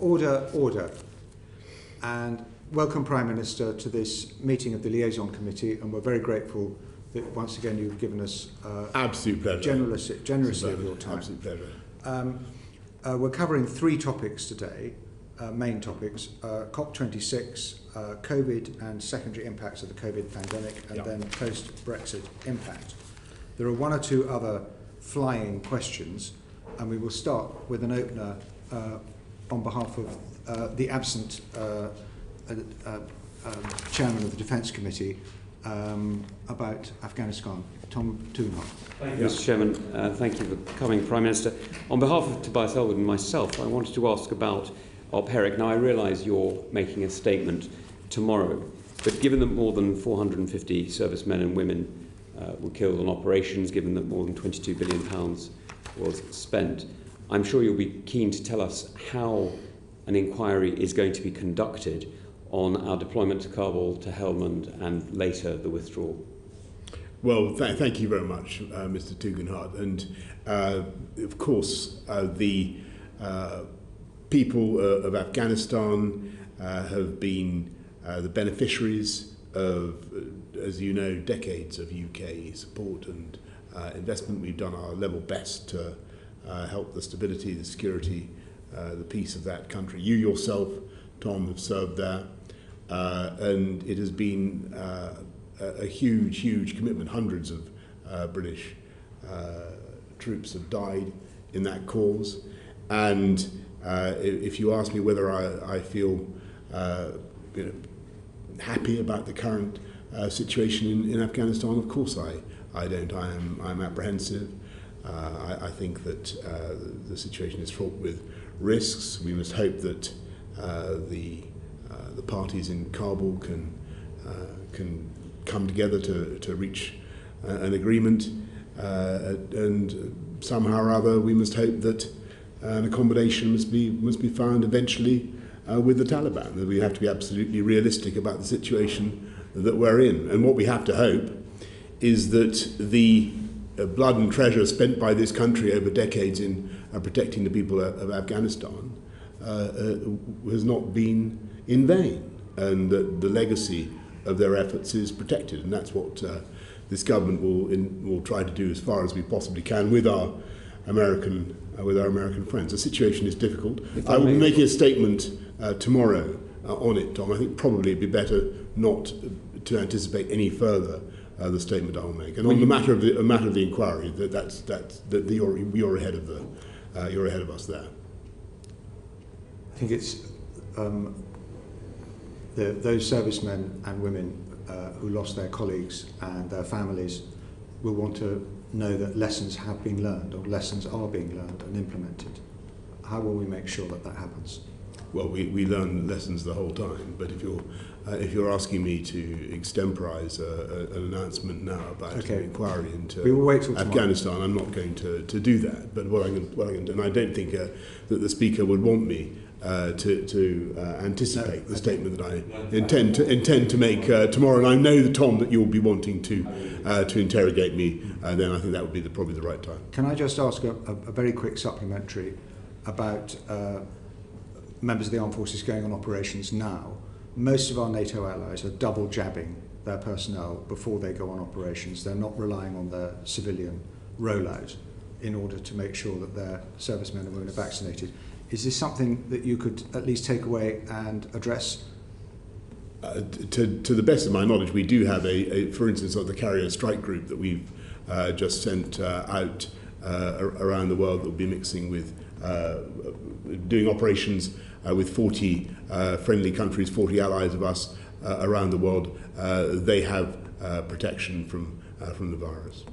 Order. And welcome, Prime Minister, to this meeting of the Liaison Committee, and we're very grateful that once again you've given us absolute pleasure. generously of your time. Absolute pleasure. We're covering three topics today, main topics, COP26, COVID and secondary impacts of the COVID pandemic, and then post-Brexit impact. There are one or two other flying questions, and we will start with an opener on behalf of the absent Chairman of the Defence Committee about Afghanistan. Tom Tugendhat. Thank you, Mr. Chairman. Thank you for coming, Prime Minister. On behalf of Tobias Ellwood and myself, I wanted to ask about OPERIC. Now, I realise you're making a statement tomorrow, but given that more than 450 servicemen and women were killed on operations, given that more than £22 billion was spent, I'm sure you'll be keen to tell us how an inquiry is going to be conducted on our deployment to Kabul, to Helmand, and later the withdrawal. Well, thank you very much, Mr. Tugendhat. And of course, the people of Afghanistan have been the beneficiaries of, as you know, decades of UK support and investment. We've done our level best to help the stability, the security, the peace of that country. You yourself, Tom, have served there, and it has been a huge commitment. Hundreds of British troops have died in that cause, and if you ask me whether I feel happy about the current situation in Afghanistan, of course I don't. I'm apprehensive. I think that the situation is fraught with risks. We must hope that the parties in Kabul can come together to reach an agreement, and somehow or other we must hope that an accommodation must be found eventually with the Taliban. That we have to be absolutely realistic about the situation that we're in, and what we have to hope is that the blood and treasure spent by this country over decades in protecting the people of Afghanistan has not been in vain, and that the legacy of their efforts is protected, and that's what this government will try to do as far as we possibly can with our American friends. The situation is difficult. I will be making a statement tomorrow on it, Tom. I think probably it'd be better not to anticipate any further the statement I will make. And on the matter of the inquiry, you're ahead of us there. I think it's those servicemen and women who lost their colleagues and their families will want to know that lessons have been learned, or lessons are being learned and implemented. How will we make sure that happens? Well, we learn lessons the whole time, but if you're asking me to extemporise an announcement now about an inquiry into Afghanistan, I'm not going to do that. But what I'm going to do, and I don't think that the Speaker would want me to anticipate the statement that I intend to make tomorrow. And I know, Tom, that you'll be wanting to interrogate me. Then I think that would be probably the right time. Can I just ask a very quick supplementary about members of the armed forces going on operations now? Most of our NATO allies are double jabbing their personnel before they go on operations. They're not relying on their civilian rollout in order to make sure that their servicemen and women are vaccinated. Is this something that you could at least take away and address? To the best of my knowledge, we do have for instance, the carrier strike group that we've just sent out around the world that will be mixing with doing operations with 40 friendly countries, 40 allies of us around the world. They have protection from the virus.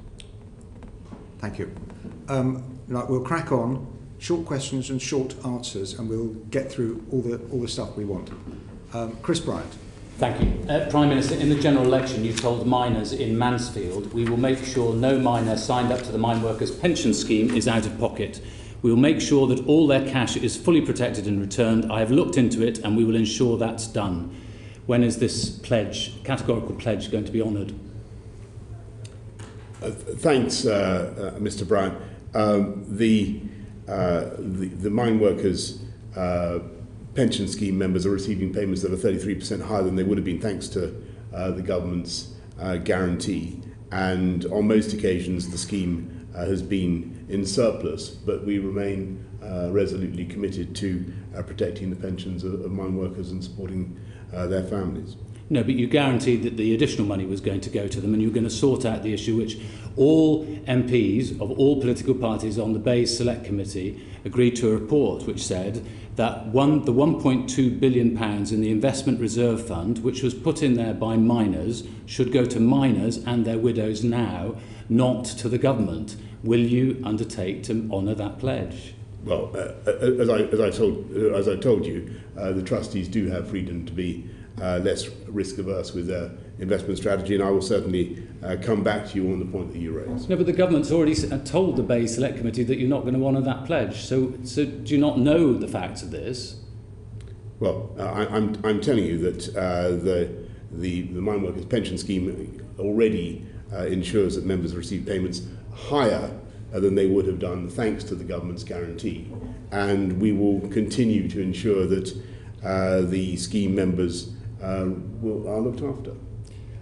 Thank you. We'll crack on. Short questions and short answers, and we'll get through all the stuff we want. Chris Bryant. Thank you. Prime Minister, in the general election you told miners in Mansfield, we will make sure no miner signed up to the mine workers pension scheme is out of pocket. We will make sure that all their cash is fully protected and returned. I have looked into it and we will ensure that's done. When is this categorical pledge, going to be honoured? Thanks, Mr. Bryant. The mine workers pension scheme members are receiving payments that are 33% higher than they would have been thanks to the government's guarantee. And on most occasions, the scheme has been in surplus, but we remain resolutely committed to protecting the pensions of mine workers and supporting their families. No, but you guaranteed that the additional money was going to go to them, and you were going to sort out the issue which all MPs of all political parties on the Bay Select Committee agreed to a report which said that the £1.2 billion in the Investment Reserve Fund, which was put in there by miners, should go to miners and their widows now, not to the government. Will you undertake to honour that pledge? Well, as I told you, the trustees do have freedom to be less risk averse with their investment strategy, and I will certainly come back to you on the point that you raised. No, but the government's already told the Bay Select Committee that you're not going to honour that pledge. So do you not know the facts of this? Well, I'm telling you that the mine workers pension scheme already ensures that members receive payments higher than they would have done thanks to the government's guarantee, and we will continue to ensure that the scheme members are looked after.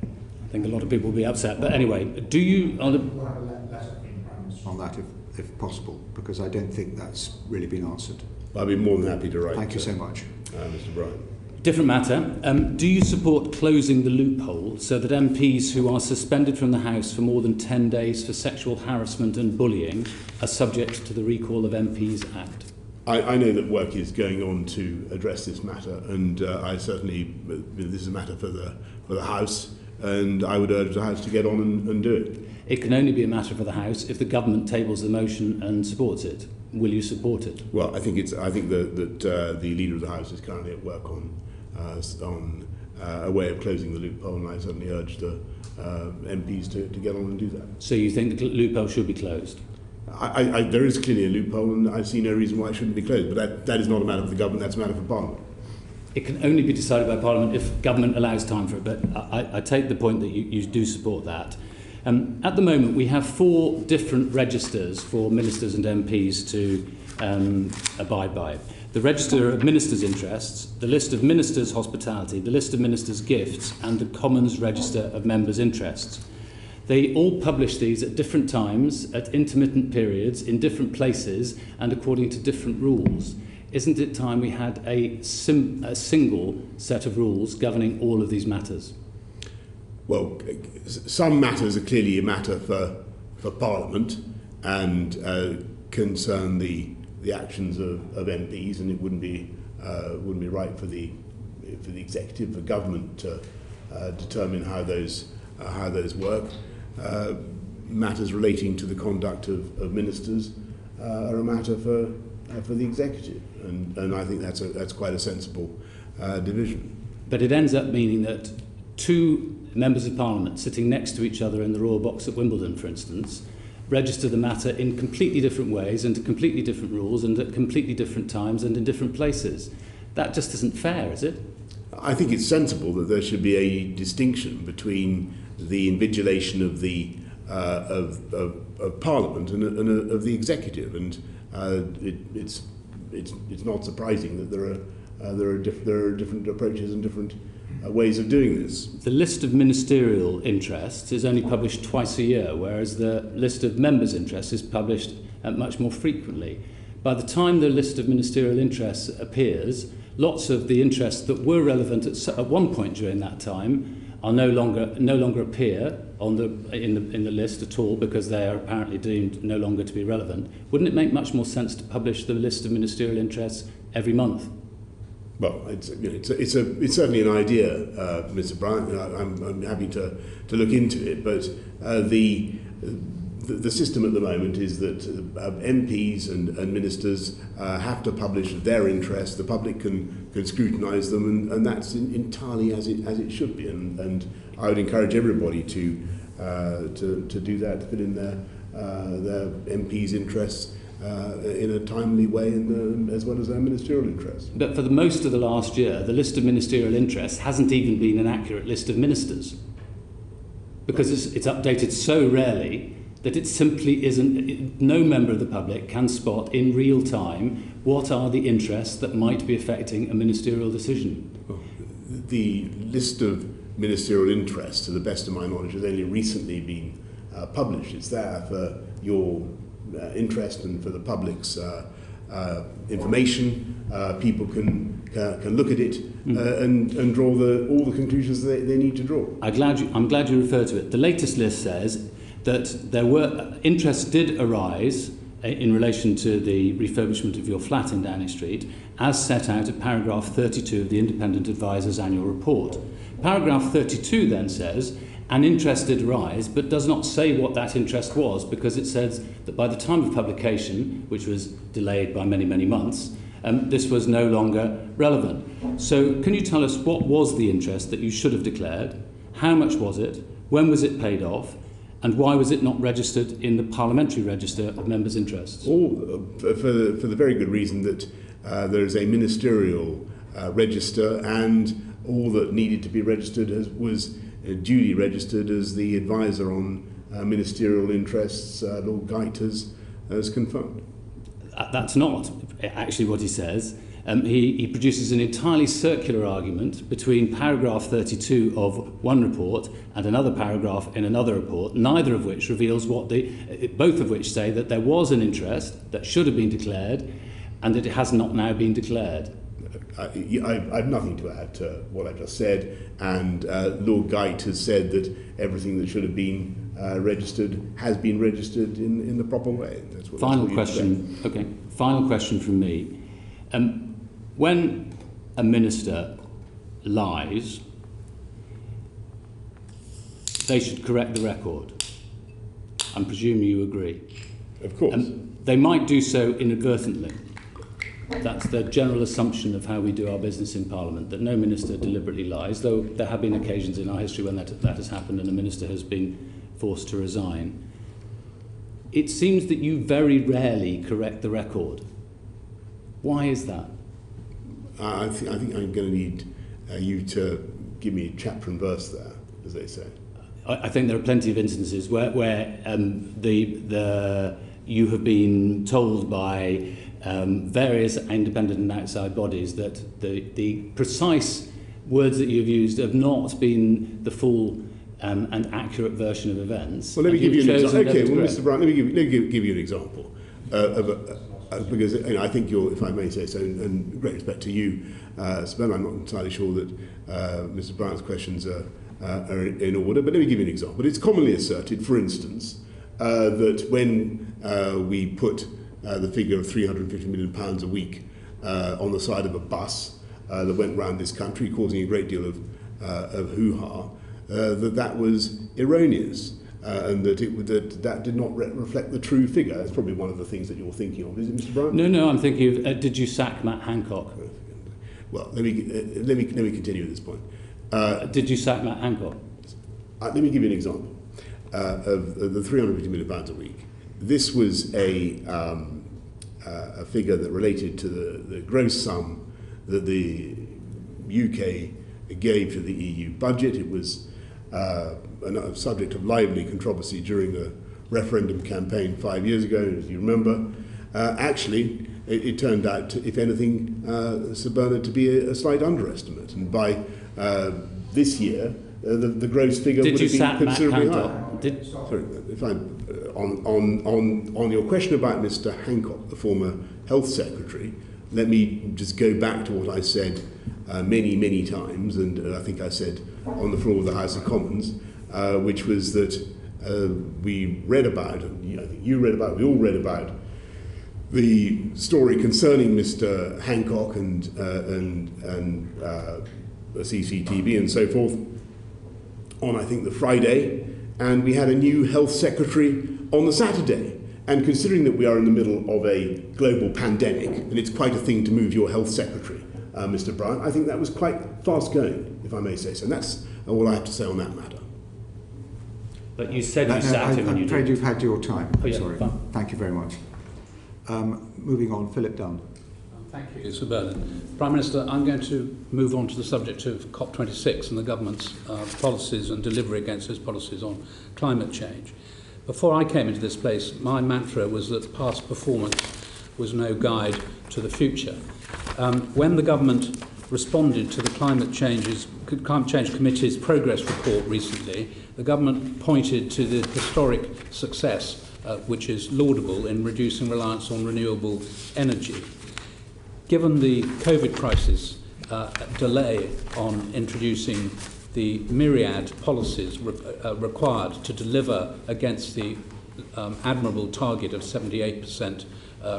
I think a lot of people will be upset, but anyway, do you... We'll have a letter from the Prime Minister on that if possible, because I don't think that's really been answered. I'll be more than happy to write. Thank you so much. Mr. Bryan. Different matter. Do you support closing the loophole so that MPs who are suspended from the House for more than 10 days for sexual harassment and bullying are subject to the Recall of MPs Act? I know that work is going on to address this matter, and I certainly, this is a matter for the House, and I would urge the House to get on and do it. It can only be a matter for the House if the government tables the motion and supports it. Will you support it? Well, I think that the Leader of the House is currently at work on a way of closing the loophole, and I certainly urge the MPs to get on and do that. So you think the loophole should be closed? There is clearly a loophole, and I see no reason why it shouldn't be closed, but that is not a matter for the government, that's a matter for Parliament. It can only be decided by Parliament if government allows time for it, but I take the point that you do support that. At the moment, we have 4 different registers for ministers and MPs to abide by. The Register of Ministers' Interests, the List of Ministers' Hospitality, the List of Ministers' Gifts, and the Commons Register of Members' Interests. They all publish these at different times, at intermittent periods, in different places, and according to different rules. Isn't it time we had a single set of rules governing all of these matters? Well, some matters are clearly a matter for Parliament and concern the actions of MPs, and it wouldn't be right for the executive, for government to determine how those work. Matters relating to the conduct of ministers are a matter for the executive, and I think that's quite a sensible division. But it ends up meaning that 2 members of Parliament sitting next to each other in the Royal Box at Wimbledon, for instance, register the matter in completely different ways and to completely different rules and at completely different times and in different places. That just isn't fair, is it? I think it's sensible that there should be a distinction between the invigilation of the of Parliament and of the executive, and it's not surprising that there are different approaches and different ways of doing this. The list of ministerial interests is only published twice a year, whereas the list of members' interests is published much more frequently. By the time the list of ministerial interests appears, lots of the interests that were relevant at one point during that time are no longer appear in the list at all, because they are apparently deemed no longer to be relevant. Wouldn't it make much more sense to publish the list of ministerial interests every month? Well, it's certainly an idea, Mr. Bryan. I'm happy to look into it, but the system at the moment is that MPs and ministers have to publish their interests. The public can scrutinise them, and that's entirely as it should be. And I would encourage everybody to do that, to fill in their MPs' interests in a timely way, as well as their ministerial interests. But for the most of the last year, the list of ministerial interests hasn't even been an accurate list of ministers, because it's updated so rarely that it simply isn't, no member of the public can spot in real time what are the interests that might be affecting a ministerial decision. Well, the list of ministerial interests, to the best of my knowledge, has only recently been published. It's there for your interest and for the public's information. People can look at it and draw all the conclusions they need to draw. I'm glad you referred to it. The latest list says that there were interests did arise in relation to the refurbishment of your flat in Downing Street, as set out at paragraph 32 of the Independent Advisor's annual report. Paragraph 32 then says, an interest did arise, but does not say what that interest was, because it says that by the time of publication, which was delayed by many, many months, this was no longer relevant. So can you tell us what was the interest that you should have declared? How much was it? When was it paid off? And why was it not registered in the parliamentary register of members' interests? All for the very good reason that there is a ministerial register, and all that needed to be registered was duly registered as the advisor on ministerial interests, Lord Geit has confirmed. That's not actually what he says. He produces an entirely circular argument between paragraph 32 of one report and another paragraph in another report, neither of which reveals both of which say that there was an interest that should have been declared and that it has not now been declared. I have nothing to add to what I just said, and Lord Geit has said that everything that should have been registered has been registered in the proper way. Final question. Okay. Final question from me. When a minister lies, they should correct the record. I'm presuming you agree. Of course. They might do so inadvertently. That's the general assumption of how we do our business in Parliament, that no minister deliberately lies, though there have been occasions in our history when that has happened and a minister has been forced to resign. It seems that you very rarely correct the record. Why is that? I think I'm going to need you to give me a chapter and verse there, as they say. I think there are plenty of instances where you have been told by various independent and outside bodies that the precise words that you've used have not been the full and accurate version of events. Well, let me give you an example. Okay, well, Mr. Brown, let me give you an example because I think you're, if I may say so, and great respect to you, Sven, I'm not entirely sure that Mr. Brown's questions are in order, but let me give you an example. It's commonly asserted, for instance, that when we put the figure of £350 million a week on the side of a bus that went around this country, causing a great deal of hoo-ha, that was erroneous, and that did not reflect the true figure. That's probably one of the things that you're thinking of, is it, Mr. Brown? No, I'm thinking of, did you sack Matt Hancock? Well, let me continue at this point. Did you sack Matt Hancock? Let me give you an example of the £350 million a week. This was a figure that related to the gross sum that the UK gave to the EU budget. It was a subject of lively controversy during the referendum campaign 5 years ago, as you remember. Actually, it turned out, if anything, Sir Bernard, to be a slight underestimate. And by this year, the gross figure would have been considerably higher. Sorry, if I'm on your question about Mr. Hancock, the former Health Secretary, let me just go back to what I said many times, and I think I said on the floor of the House of Commons, which was that we read about, and I think you read about, we all read about the story concerning Mr. Hancock and CCTV and so forth on, I think, the Friday, and we had a new Health Secretary on the Saturday. And considering that we are in the middle of a global pandemic, and it's quite a thing to move your Health Secretary, Mr. Bryant, I think that was quite fast going, if I may say so. And that's all I have to say on that matter. But you said you sacked him when you did. I'm afraid you've had your time. Oh, yeah, sorry. fine. Thank you very much. Moving on, Philip Dunn. Thank you, Sir Bernard. Prime Minister, I'm going to move on to the subject of COP26 and the government's policies and delivery against those policies on climate change. Before I came into this place, my mantra was that past performance was no guide to the future. When the government responded to the Climate Change Committee's progress report recently, the government pointed to the historic success, which is laudable, in reducing reliance on renewable energy. Given the COVID crisis, delay on introducing the myriad policies required to deliver against the admirable target of 78%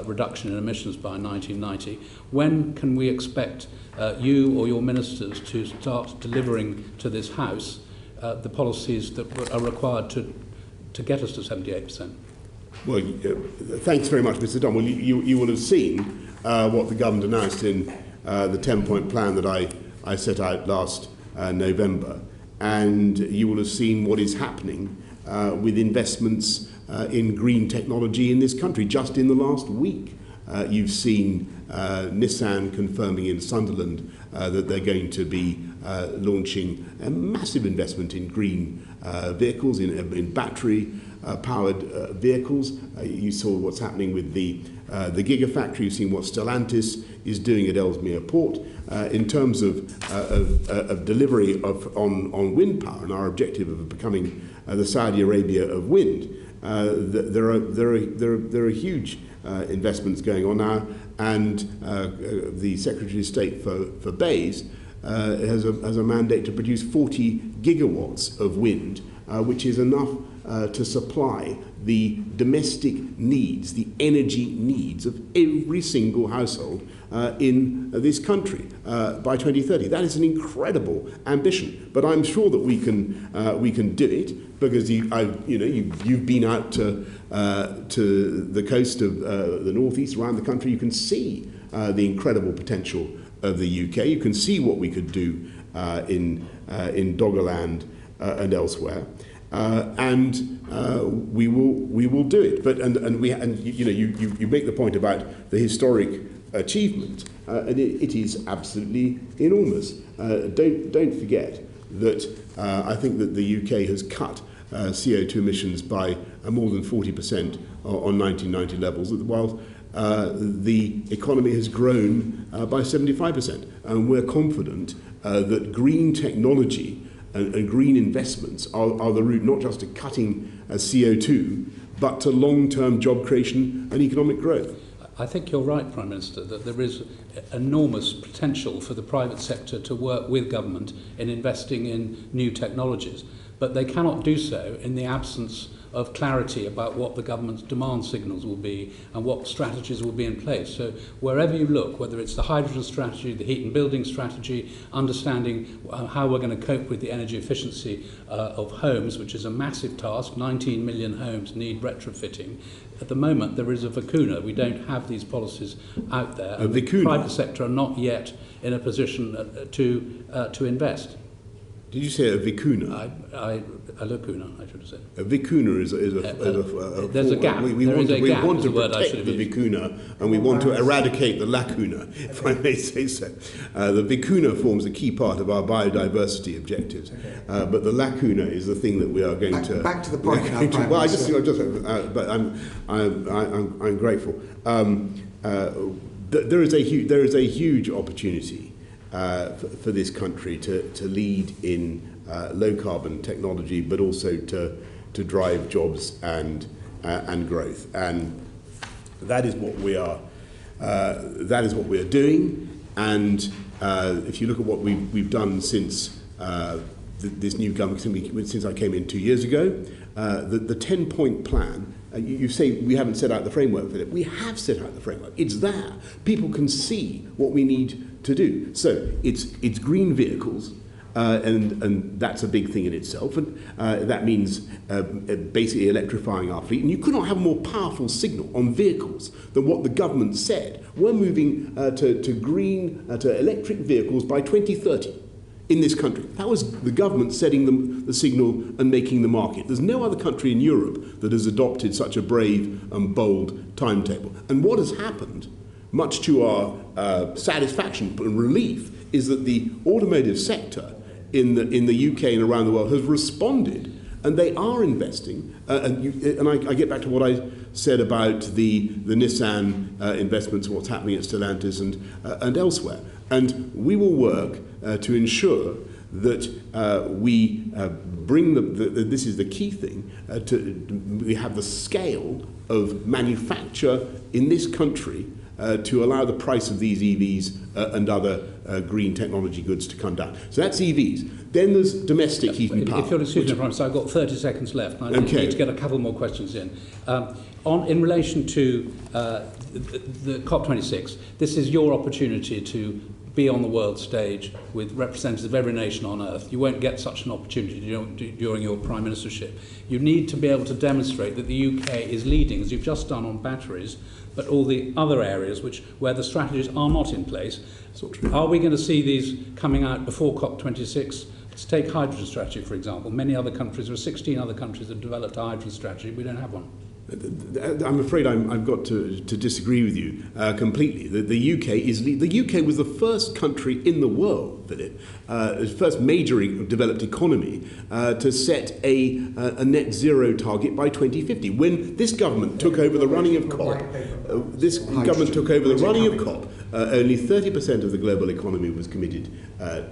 reduction in emissions by 1990, when can we expect you or your ministers to start delivering to this House the policies that are required to get us to 78%? Well, thanks very much, Mr. Dunn. Well, you will have seen what the government announced in the 10-point plan that I set out last November, and you will have seen what is happening with investments in green technology in this country. Just in the last week, you've seen Nissan confirming in Sunderland that they're going to be launching a massive investment in green vehicles, in battery-powered vehicles. You saw what's happening with the Gigafactory. You've seen what Stellantis is doing at Ellesmere Port. In terms of delivery on wind power and our objective of becoming the Saudi Arabia of wind, there are huge investments going on now, and the Secretary of State for BEIS has a mandate to produce 40 gigawatts of wind, which is enough to supply the domestic needs, the energy needs of every single household in this country by 2030. That is an incredible ambition, but I'm sure that we can do it, because you've been out to the coast of the northeast, around the country. You can see the incredible potential of the UK. You can see what we could do in Doggerland and elsewhere. And we will do it. But you make the point about the historic achievement, and it is absolutely enormous. Don't forget that I think that the UK has cut CO2 emissions by more than 40% on 1990 levels, while the economy has grown by 75%, and we're confident that green technology and green investments are the route not just to cutting CO2, but to long-term job creation and economic growth. I think you're right, Prime Minister, that there is enormous potential for the private sector to work with government in investing in new technologies, but they cannot do so in the absence of clarity about what the government's demand signals will be and what strategies will be in place. So wherever you look, whether it's the hydrogen strategy, the heat and building strategy, understanding how we're going to cope with the energy efficiency of homes, which is a massive task. 19 million homes need retrofitting. At the moment, there is a lacuna. We don't have these policies out there. And the private sector are not yet in a position to invest. Did you say a vicuna? A lacuna, I should have said. A vicuna is a there's a gap. We want to protect the vicuna, and we want to eradicate the lacuna, if I may say so. The vicuna forms a key part of our biodiversity objectives, but the lacuna is the thing that we are going to... Back to the point now, Prime well, Minister. but I'm grateful. There is a huge opportunity for this country to lead in low carbon technology, but also to drive jobs and growth, and that is what we are doing. And if you look at what we've done since this new government, since I came in 2 years ago, the 10-point plan. You say we haven't set out the framework for it. We have set out the framework. It's there. People can see what we need to do. So it's green vehicles, and that's a big thing in itself. And that means basically electrifying our fleet. And you could not have a more powerful signal on vehicles than what the government said. We're moving to electric vehicles by 2030. In this country. That was the government setting the signal and making the market. There's no other country in Europe that has adopted such a brave and bold timetable. And what has happened, much to our satisfaction and relief, is that the automotive sector in the UK and around the world has responded and they are investing. I get back to what I said about the Nissan investments, what's happening at Stellantis and elsewhere. And we will work to ensure that we bring this is the key thing, we have the scale of manufacture in this country to allow the price of these EVs and other green technology goods to come down. So that's EVs. Then there's domestic heat and power. If you'll excuse me, Prime Minister, I've got 30 seconds left. And I need to get a couple more questions in. In relation to the COP26, this is your opportunity to be on the world stage with representatives of every nation on earth. You won't get such an opportunity during your Prime Ministership. You need to be able to demonstrate that the UK is leading, as you've just done on batteries, but all the other areas where the strategies are not in place. Are we going to see these coming out before COP26? Let's take hydrogen strategy, for example. Many other countries, there are 16 other countries that have developed a hydrogen strategy. We don't have one. I'm afraid I've got to disagree with you completely. The UK was the first country in the world, Philip, first major developed economy to set a net zero target by 2050. When this government took over the running of COP, only 30% of the global economy was committed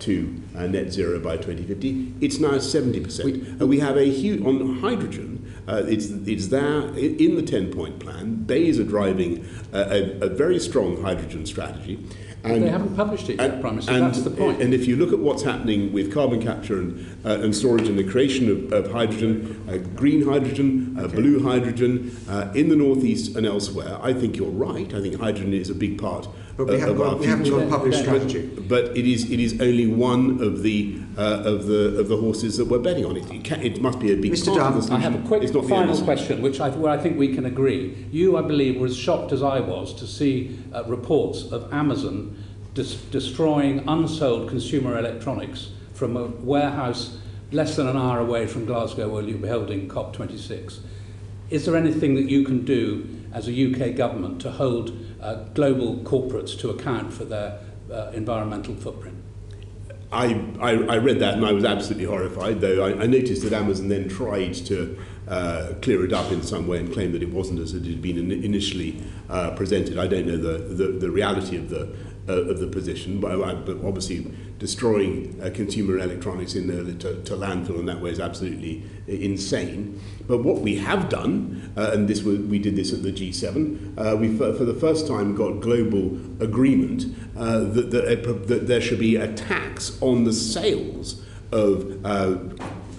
to net zero by 2050. It's now 70%. We have a huge on hydrogen. It's there in the 10-point plan. BEIS are driving a very strong hydrogen strategy. And they haven't published it yet, Prime Minister. That's the point. And if you look at what's happening with carbon capture and storage and the creation of hydrogen, green hydrogen, blue hydrogen, in the northeast and elsewhere, I think you're right. I think hydrogen is a big part. But we haven't got a published strategy. But it is only one of the horses that we're betting on. It must be a big Mr. part of the solution. I have a quick final question, where I think we can agree. You, I believe, were as shocked as I was to see reports of Amazon destroying unsold consumer electronics from a warehouse less than an hour away from Glasgow, where you'll be holding COP26. Is there anything that you can do as a UK government to hold global corporates to account for their environmental footprint? I read that and I was absolutely horrified, though I noticed that Amazon then tried to clear it up in some way and claim that it wasn't as it had been initially presented. I don't know the reality of the position, but obviously destroying consumer electronics in to landfill in that way is absolutely insane. But what we have done, and we did this at the G7, we for the first time got global agreement that there should be a tax on the sales of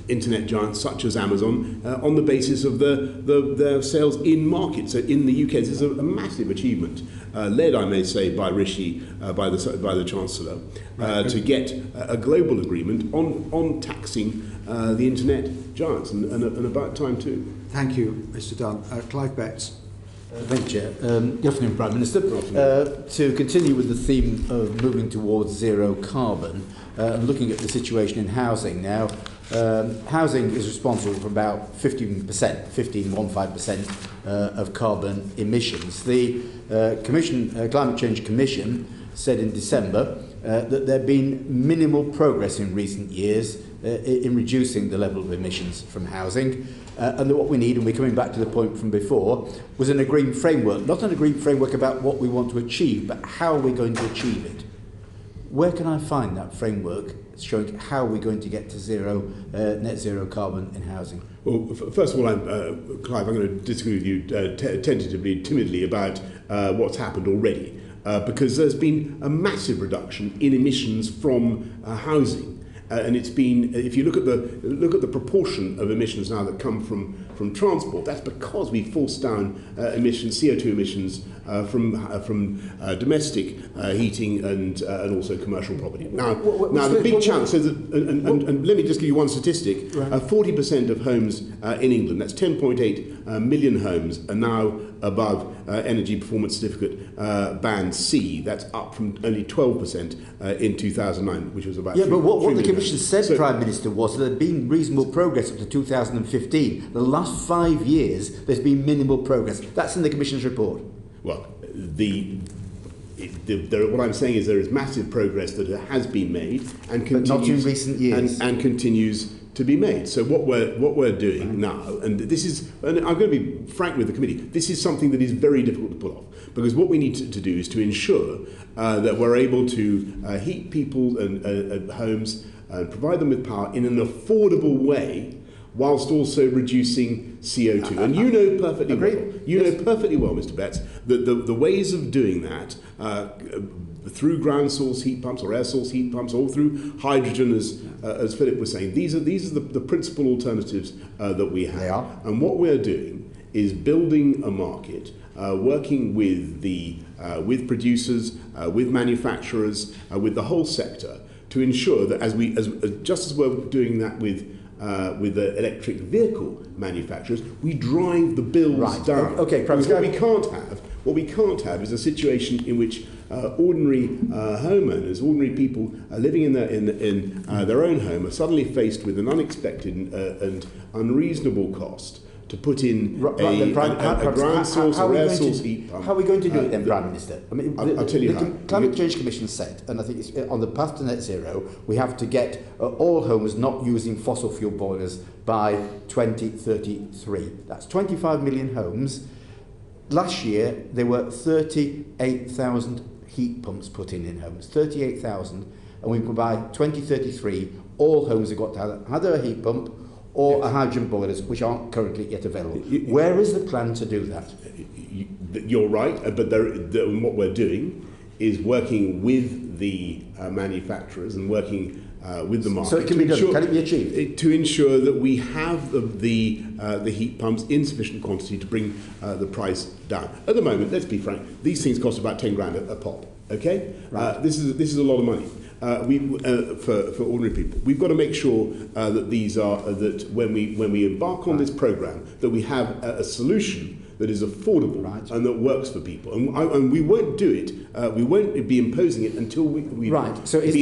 internet giants such as Amazon on the basis of their sales in market. So in the UK, this is a massive achievement, led, I may say, by Rishi, by the Chancellor, to get a global agreement on taxing the internet giants, and about time too. Thank you, Mr. Dunn. Clive Betts. Thank you, Chair. Good afternoon, Prime Minister. To continue with the theme of moving towards zero carbon and looking at the situation in housing now, housing is responsible for about 15% of carbon emissions. The Climate Change Commission said in December that there had been minimal progress in recent years in reducing the level of emissions from housing. And that what we need, and we're coming back to the point from before, was an agreed framework. Not an agreed framework about what we want to achieve, but how are we going to achieve it. Where can I find that framework showing how we're going to get to net zero carbon in housing? Well, first of all, Clive, I'm going to disagree with you timidly about what's happened already, because there's been a massive reduction in emissions from housing. And it's been, if you look at the proportion of emissions now that come from transport, that's because we forced down CO2 emissions from domestic heating and also commercial property. Now the big challenge is that, and let me just give you one statistic: 40% of homes in England, that's 10.8 million homes, are now above Energy Performance Certificate Band C. That's up from only 12% in 2009, which was about. Yeah, but what the Commission said, Prime Minister, was that there had been reasonable progress up to 2015. The last 5 years, there's been minimal progress. That's in the Commission's report. Well, what I'm saying is there is massive progress that has been made and continues, but not in recent years, and continues to be made. So what we're doing now, and I'm going to be frank with the committee, this is something that is very difficult to pull off, because what we need to do is to ensure that we're able to heat people and homes and provide them with power in an affordable way, whilst also reducing CO2. And you know perfectly well, Mr. Betts, that the ways of doing that through ground source heat pumps or air source heat pumps, or through hydrogen, as Philip was saying, these are the principal alternatives that we have. They are. And what we're doing is building a market, working with with producers, with manufacturers, with the whole sector, to ensure that just as we're doing that with the electric vehicle manufacturers, we drive the bills down. Okay, because what we can't have is a situation in which ordinary homeowners, ordinary people living in their own home, are suddenly faced with an unexpected and unreasonable cost to put in a ground source or air source heat pump. How are we going to do it then, Prime Minister? I mean, I'll tell you how. The Climate Change Commission said, and I think it's on the path to net zero, we have to get all homes not using fossil fuel boilers by 2033. That's 25 million homes. Last year, there were 38,000 heat pumps put in homes, 38,000, and by 2033, all homes have got to have either a heat pump or a hydrogen boilers, which aren't currently yet available. Where is the plan to do that? You're right, but what we're doing is working with the manufacturers and working with the market. So it can be done. Can it be achieved? To ensure that we have the heat pumps in sufficient quantity to bring the price down. At the moment, let's be frank, these things cost about 10 grand a pop. Okay, right. This is a lot of money. For ordinary people, we've got to make sure that when we embark on this program, that we have a solution that is affordable and that works for people, and we won't do it. We won't be imposing it until we've So is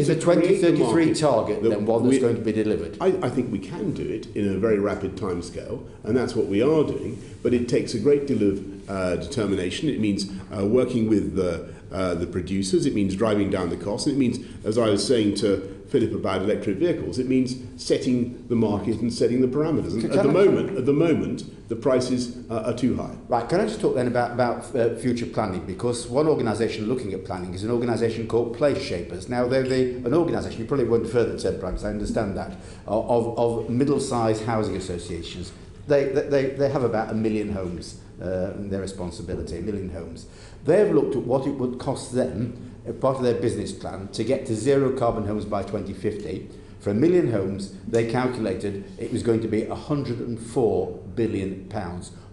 the 2033 target then one that's going to be delivered? I think we can do it in a very rapid timescale, and that's what we are doing. But it takes a great deal of determination. It means working with the producers. It means driving down the cost. And it means, as I was saying to Philip about electric vehicles, it means setting the market and setting the parameters. And at the moment, the prices are too high. Right. Can I just talk then about future planning? Because one organisation looking at planning is an organisation called Place Shapers. Now, they're an organisation, you probably went further to said, perhaps, I understand that, of middle-sized housing associations. They have about 1 million homes in their responsibility, 1 million homes. They've looked at what it would cost them, part of their business plan, to get to zero carbon homes by 2050. For 1 million homes, they calculated it was going to be £104 billion.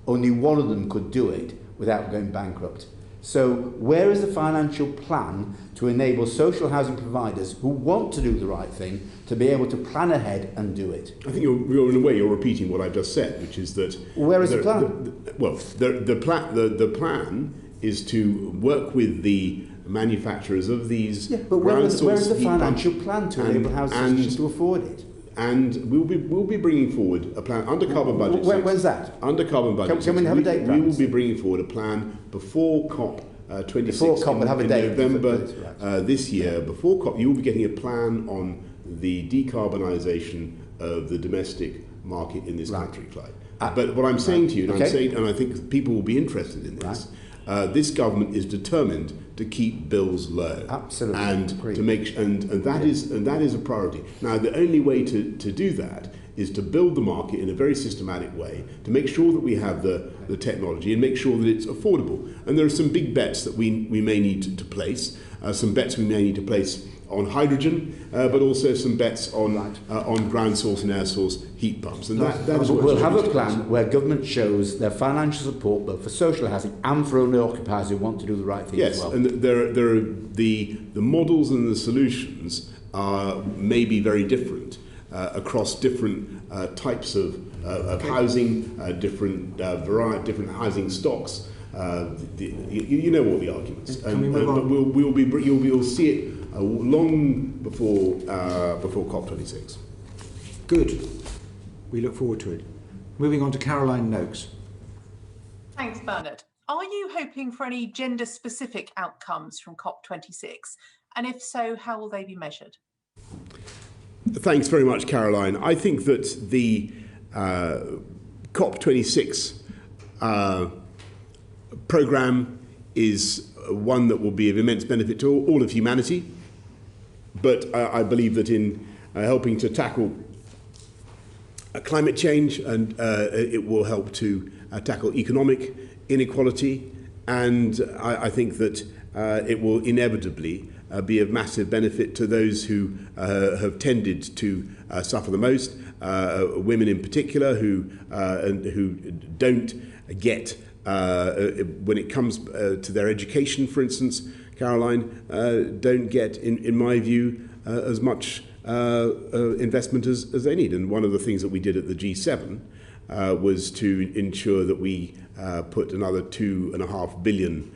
Only one of them could do it without going bankrupt. So where is the financial plan to enable social housing providers who want to do the right thing to be able to plan ahead and do it? I think you're in a way, you're repeating what I've just said, which is that... Where is the plan? The plan is to work with the manufacturers of these... Yeah, but where is the financial plan to enable housing associations to afford it? And we'll be bringing forward a plan under carbon budget. When's that? Under carbon budget. Can we have a date? We will be bringing forward a plan before COP 26 before COP, and have a date in November this year. Before COP, you will be getting a plan on the decarbonisation of the domestic market in this country, Clyde. But what I'm saying to you, and I think people will be interested in this. This government is determined to keep bills low. Absolutely. And to make and that is a priority. Now, the only way to do that is to build the market in a very systematic way, to make sure that we have the technology and make sure that it's affordable. And there are some big bets that we may need to place. Some bets we may need to place on hydrogen, but also some bets on ground source and air source heat pumps. And that is what we'll have a plan where government shows their financial support both for social housing and for owner occupiers who want to do the right thing as well. Yes, and there are the models and the solutions may be very different across different types of housing, different housing stocks. You know all the arguments. You'll see it long before COP26. Good. We look forward to it. Moving on to Caroline Noakes. Thanks, Bernard. Are you hoping for any gender-specific outcomes from COP26? And if so, how will they be measured? Thanks very much, Caroline. I think that the COP26 programme is one that will be of immense benefit to all of humanity. But I believe that in helping to tackle climate change, and it will help to tackle economic inequality, and I think that it will inevitably be of massive benefit to those who have tended to suffer the most, women in particular, who don't get, when it comes to their education, for instance, Caroline, don't get, in my view, as much investment as they need. And one of the things that we did at the G7 was to ensure that we put another $2.5 billion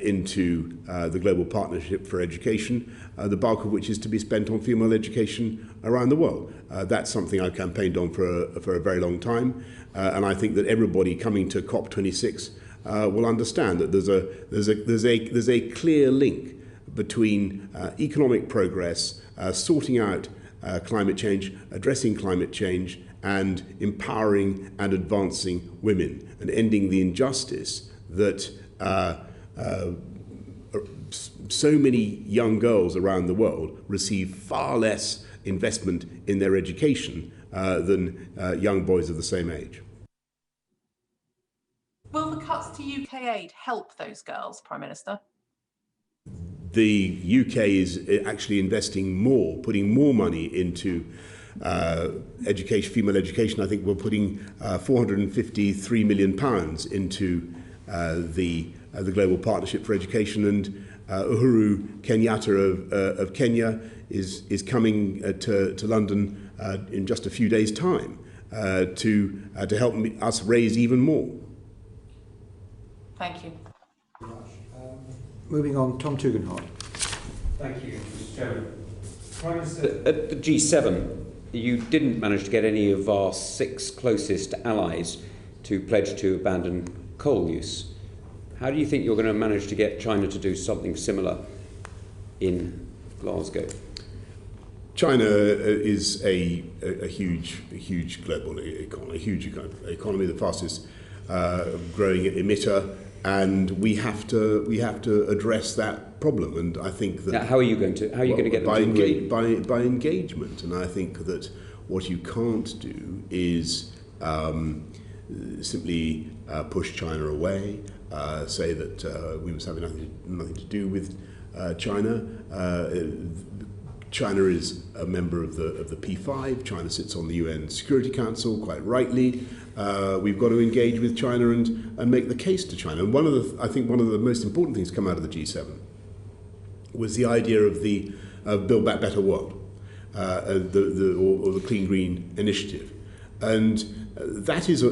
into the Global Partnership for Education, the bulk of which is to be spent on female education around the world. That's something I've campaigned on for a very long time, and I think that everybody coming to COP26 will understand that there's a clear link between economic progress, sorting out climate change, addressing climate change, and empowering and advancing women, and ending the injustice that so many young girls around the world receive far less investment in their education than young boys of the same age. Will the cuts to UK aid help those girls, Prime Minister? The UK is actually investing more, putting more money into education, female education. I think we're putting £453 million into the Global Partnership for Education, and Uhuru Kenyatta of Kenya is coming to London in just a few days' time to help us raise even more. Thank you. Moving on, Tom Tugendhat. Thank you, Mr. Chairman. Prime Minister, at the G7, you didn't manage to get any of our 6 closest allies to pledge to abandon coal use. How do you think you're going to manage to get China to do something similar in Glasgow? China is a huge global economy, the fastest growing emitter, and we have to address that problem. And I think that now, how are you going to get them to agree? By engagement. And I think that what you can't do is simply push China away, say that we must have nothing to do with China. China is a member of the P5. China sits on the UN Security Council, quite rightly. We've got to engage with China and make the case to China. And I think one of the most important things to come out of the G7 was the idea of the Build Back Better World, or the Clean Green Initiative. And that is a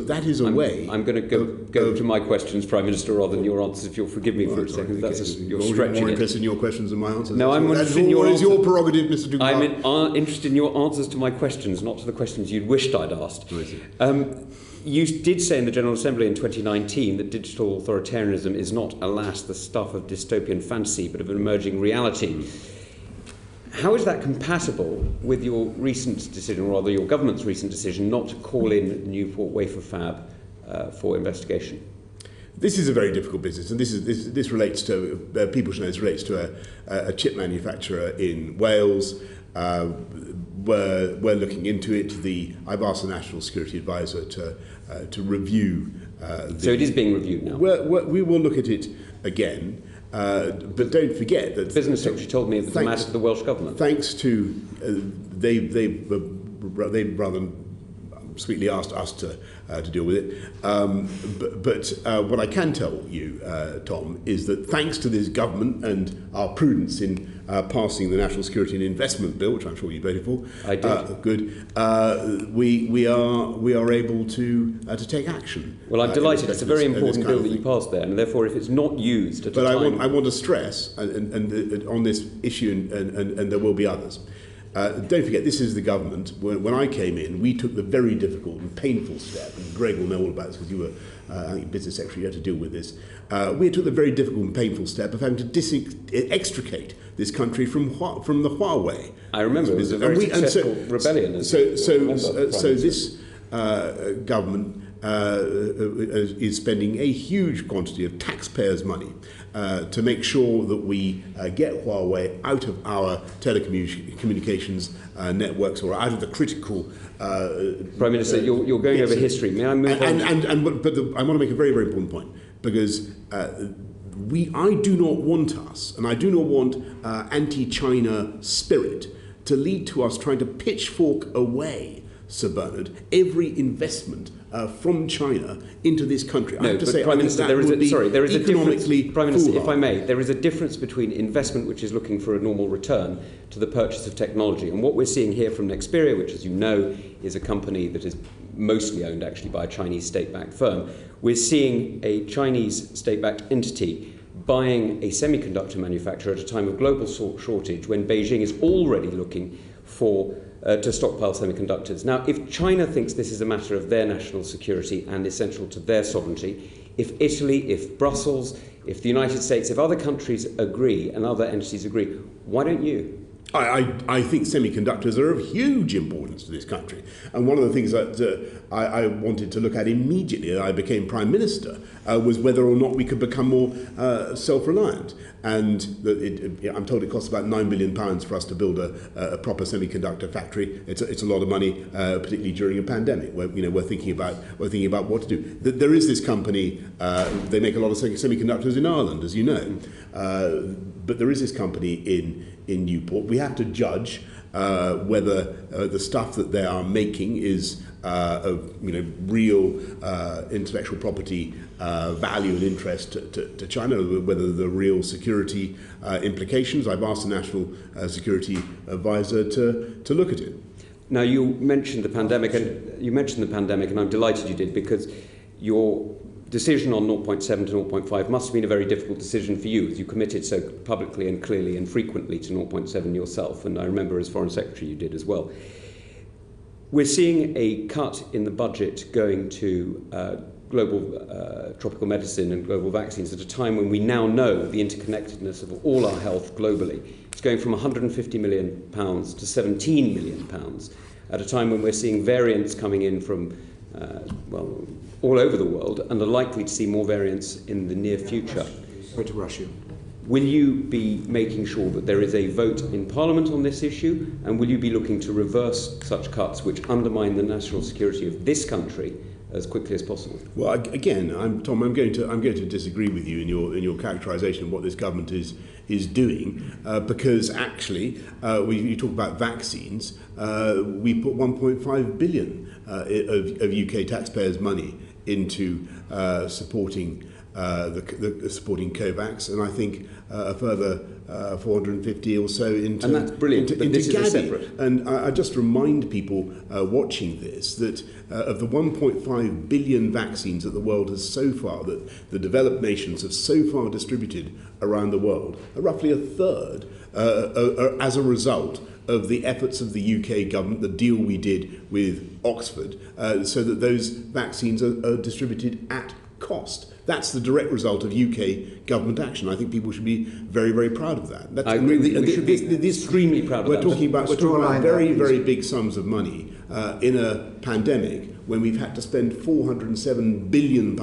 way. I'm going to go to my questions, Prime Minister, rather than your answers, if you'll forgive me for a second. You're stretching more interested in your questions than my answers. No, I'm interested in your answers. Your prerogative, Mr. Tugendhat. I'm interested in your answers to my questions, not to the questions you'd wished I'd asked. You did say in the General Assembly in 2019 that digital authoritarianism is not, alas, the stuff of dystopian fantasy, but of an emerging reality. How is that compatible with your recent decision, or rather your government's recent decision, not to call in Newport Wafer Fab for investigation? This is a very difficult business, and this relates to people should know this relates to a chip manufacturer in Wales. We're looking into it. I've asked the National Security Advisor to review. So it is being reviewed now. We will look at it again. But don't forget that the Business Secretary told me it was a matter to the Welsh Government. Thanks to they rather sweetly asked us to deal with it. But what I can tell you, Tom, is that thanks to this government and our prudence in passing the National Security and Investment Bill, which I'm sure you voted for, I did. Good. We are able to take action. Well, I'm delighted. It's a very important bill that you passed there, and therefore, if it's not used at a time. I want to stress, and on this issue, and there will be others. Don't forget, this is the government. When I came in, we took the very difficult and painful step, and Greg will know all about this because you were, I think, Business Secretary, you had to deal with this. We took the very difficult and painful step of having to extricate this country from the Huawei. I remember it was a very successful rebellion. So this government is spending a huge quantity of taxpayers' money to make sure that we get Huawei out of our telecommunications networks, or out of the critical. Prime Minister, you're going over history. May I move on? But I want to make a very, very important point, because I do not want us, and I do not want anti-China spirit to lead to us trying to pitchfork away, Sir Bernard, every investment from China into this country. I have to say, Prime Minister, there is a difference. Prime Minister, if I may, there is a difference between investment, which is looking for a normal return, to the purchase of technology. And what we're seeing here from Nexperia, which, as you know, is a company that is mostly owned actually by a Chinese state-backed firm, we're seeing a Chinese state-backed entity buying a semiconductor manufacturer at a time of global shortage, when Beijing is already looking for to stockpile semiconductors. Now, if China thinks this is a matter of their national security and essential to their sovereignty, if Italy, if Brussels, if the United States, if other countries agree and other entities agree, why don't you? I think semiconductors are of huge importance to this country. And one of the things that I wanted to look at immediately as I became Prime Minister was whether or not we could become more self-reliant. And I'm told it costs about £9 billion for us to build a proper semiconductor factory. It's a lot of money, particularly during a pandemic, where we're thinking about what to do. There is this company. They make a lot of semiconductors in Ireland, as you know, but there is this company in Newport. We have to judge whether the stuff that they are making is of real intellectual property value and interest to China, whether the real security implications. I've asked the National Security Advisor to look at it. Now, you mentioned the pandemic, and I'm delighted you did, because your decision on 0.7 to 0.5 must have been a very difficult decision for you, as you committed so publicly and clearly and frequently to 0.7 yourself, and I remember as Foreign Secretary you did as well. We're seeing a cut in the budget going to global tropical medicine and global vaccines at a time when we now know the interconnectedness of all our health globally. It's going from £150 million to £17 million at a time when we're seeing variants coming in from all over the world, and are likely to see more variants in the near future. Sorry to rush you. Will you be making sure that there is a vote in Parliament on this issue, and will you be looking to reverse such cuts which undermine the national security of this country as quickly as possible? Well, again, Tom, I'm going to disagree with you in your characterisation of what this government is doing, because actually, you talk about vaccines. We put 1.5 billion of UK taxpayers' money into supporting supporting COVAX, and I think a further 450 or so into and that's brilliant. Into this Gavi. Is separate. And I just remind people watching this that of the 1.5 billion vaccines that the world has so far, that the developed nations have so far distributed around the world, roughly a third as a result of the efforts of the UK government, the deal we did with Oxford, so that those vaccines are distributed at cost. That's the direct result of UK government action. I think people should be very, very proud of that. I agree. We should be extremely proud of that. We're talking about very, very big sums of money in a pandemic when we've had to spend £407 billion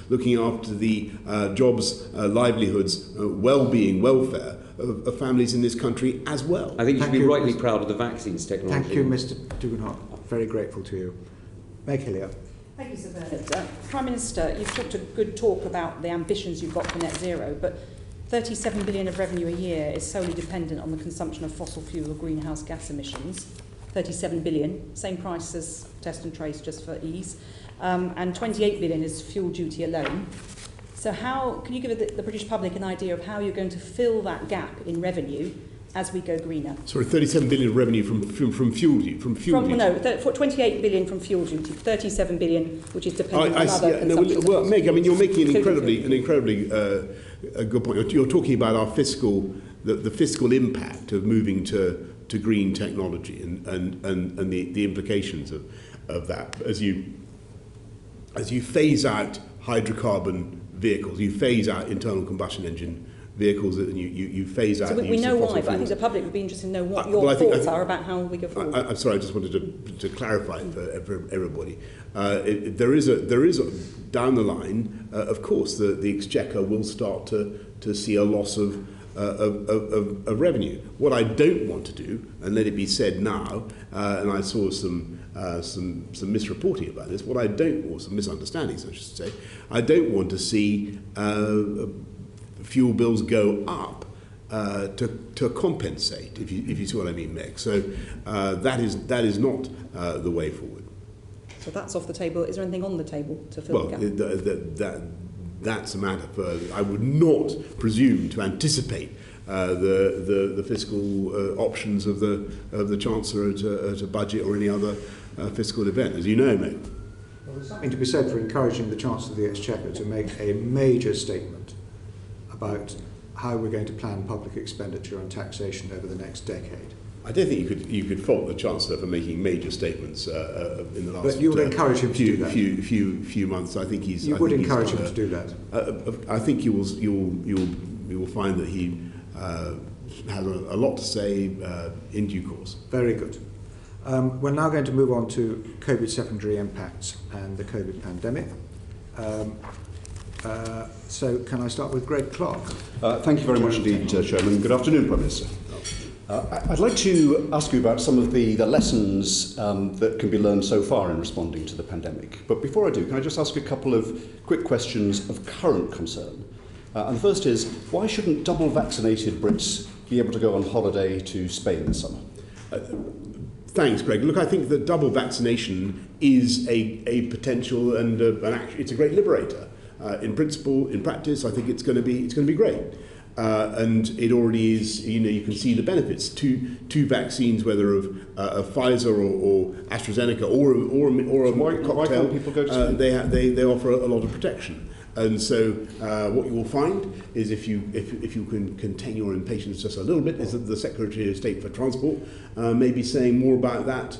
looking after the jobs, livelihoods, well-being, welfare of families in this country as well. I think you should be rightly proud of the vaccines technology. Thank you, Mr. Duganhart. Very grateful to you. Meg Hillier. Thank you, Sir Bernard. Prime Minister, you've talked a good talk about the ambitions you've got for net zero, but 37 billion of revenue a year is solely dependent on the consumption of fossil fuel or greenhouse gas emissions. 37 billion, same price as test and trace, just for ease, and 28 billion is fuel duty alone. So how can you give the British public an idea of how you're going to fill that gap in revenue as we go greener? Sorry, 37 billion of revenue from fuel duty. No, 28 billion from fuel duty, 37 billion, which is dependent on other consumption. Well, Meg, I mean, you're making an incredibly a good point. You're talking about our fiscal, the fiscal impact of moving to to green technology and the implications of that as you phase out hydrocarbon vehicles, you phase out internal combustion engine vehicles, and you phase out. So the we use know of why, fossil but I think fuels. the public would be interested to know what Well, your I think- thoughts are about how we go forward. I'm sorry, I just wanted to clarify it for everybody. There is down the line, of course, the Exchequer will start to see a loss of revenue. What I don't want to do, and let it be said now, and I saw some misreporting about this. What I don't, or some misunderstandings, I should say, I don't want to see fuel bills go up to compensate, if you see what I mean, Meg. So that is not the way forward. So that's off the table. Is there anything on the table to fill Well, the gap? that's a matter for. I would not presume to anticipate the fiscal options of the Chancellor at a budget or any other fiscal event, as you know, Meg. Well, there's something to be said for encouraging the Chancellor of the Exchequer to make a major statement about how we're going to plan public expenditure on taxation over the next decade. I don't think you could fault the Chancellor for making major statements in the last. But you would encourage him to do that. Few months. I think he's. You would encourage him to do that. I think you will find that he has a lot to say in due course. Very good. We're now going to move on to COVID secondary impacts and the COVID pandemic. So can I start with Greg Clark? Thank you very much indeed, Chairman. Good afternoon, Prime Minister. I'd like to ask you about some of the lessons that can be learned so far in responding to the pandemic. But before I do, can I just ask a couple of quick questions of current concern? And the first is, why shouldn't double vaccinated Brits be able to go on holiday to Spain this summer? Thanks, Greg. Look, I think that double vaccination is a potential and it's a great liberator. In principle, in practice, I think it's going to be great. And it already is. You can see the benefits. Two vaccines, whether of Pfizer or AstraZeneca or a cocktail. Why can't people go to Spain? They offer a lot of protection. And so what you will find is if you can contain your impatience just a little bit, is that the Secretary of State for Transport may be saying more about that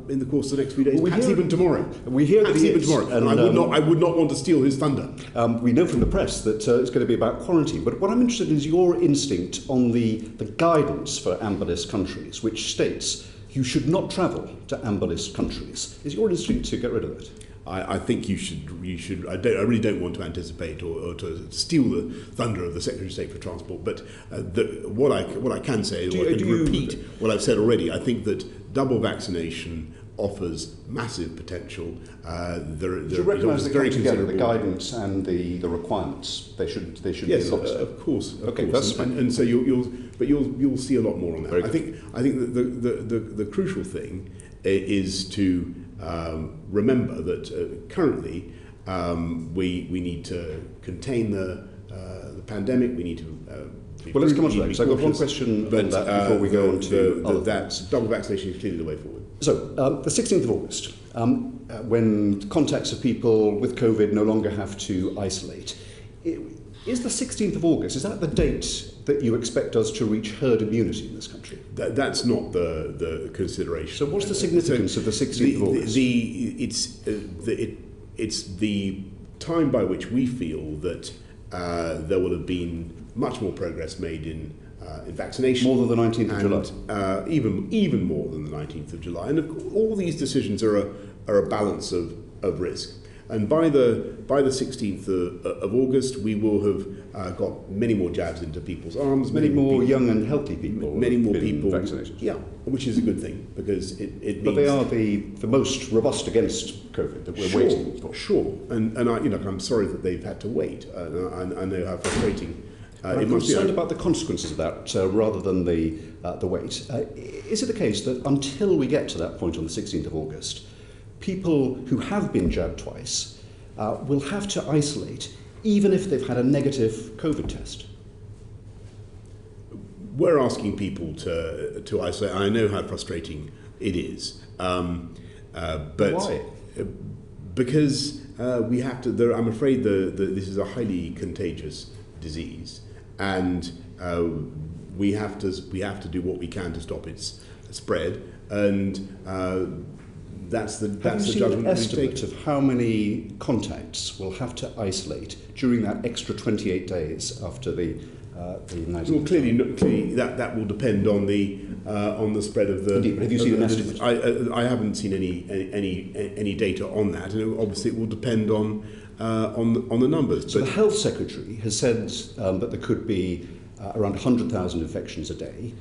in the course of the next few days, perhaps even tomorrow. We hear that he even is, tomorrow. and I would not want to steal his thunder. We know from the press that it's going to be about quarantine, but what I'm interested in is your instinct on the guidance for amber list countries, which states you should not travel to amber list countries. Is your instinct to get rid of it? I think you should. I really don't want to anticipate or to steal the thunder of the Secretary of State for Transport. But what I can say, and repeat what I've said already, I think that double vaccination offers massive potential. Do you recognise they come together, the guidance and the requirements? They should be locked. Of course. Okay, that's fine. And so you'll see a lot more on that. I think that the crucial thing is to remember that currently we need to contain the pandemic. We need to. Well, let's come on to that. So I've got one question on that before we go on to other that double vaccination is clearly the way forward. So the 16th of August, when contacts of people with COVID no longer have to isolate, is the 16th of August, is that the date that you expect us to reach herd immunity in this country? That's not the consideration. So what's the significance of the 16th of August? It's the time by which we feel that there will have been much more progress made in vaccination. More than the 19th of July? Even more than the 19th of July. And of course, all these decisions are a balance of risk. And by the 16th of August, we will have got many more jabs into people's arms. Many more young and healthy people. Many more people vaccinated. Yeah, which is a good thing because it means. But they are the most robust against COVID that we're waiting for. Sure, and I'm sorry that they've had to wait. I know how frustrating. I'm concerned about the consequences of that rather than the wait. Is it the case that until we get to that point on the 16th of August, people who have been jabbed twice will have to isolate even if they've had a negative COVID test? We're asking people to isolate. I know how frustrating it is. But why? Because we have to. I'm afraid this is a highly contagious disease, and we have to do what we can to stop its spread, and that's the judgment an estimate of how many contacts we'll have to isolate during that extra 28 days after the United Well, clearly that will depend on the spread of the. Indeed, but have you seen an estimate? I haven't seen any data on that, and obviously it will depend on the numbers. So the Health Secretary has said that there could be around 100,000 infections a day,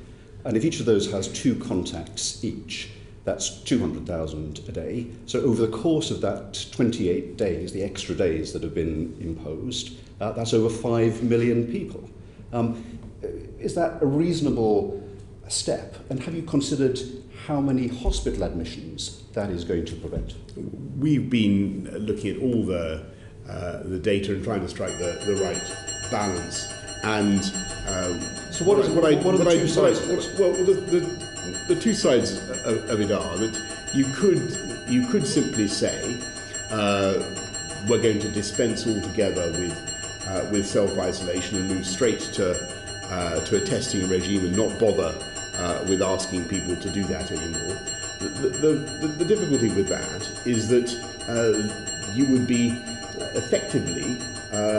and if each of those has 2 contacts each, that's 200,000 a day. So over the course of that 28 days, the extra days that have been imposed, that's over 5 million people. Is that a reasonable step? And have you considered how many hospital admissions that is going to prevent? We've been looking at all the data and trying to strike the right balance. And so what are the two sides? Well, the two sides of it are that you could simply say we're going to dispense altogether with self-isolation and move straight to a testing regime and not bother with asking people to do that anymore. The difficulty with that is that you would be effectively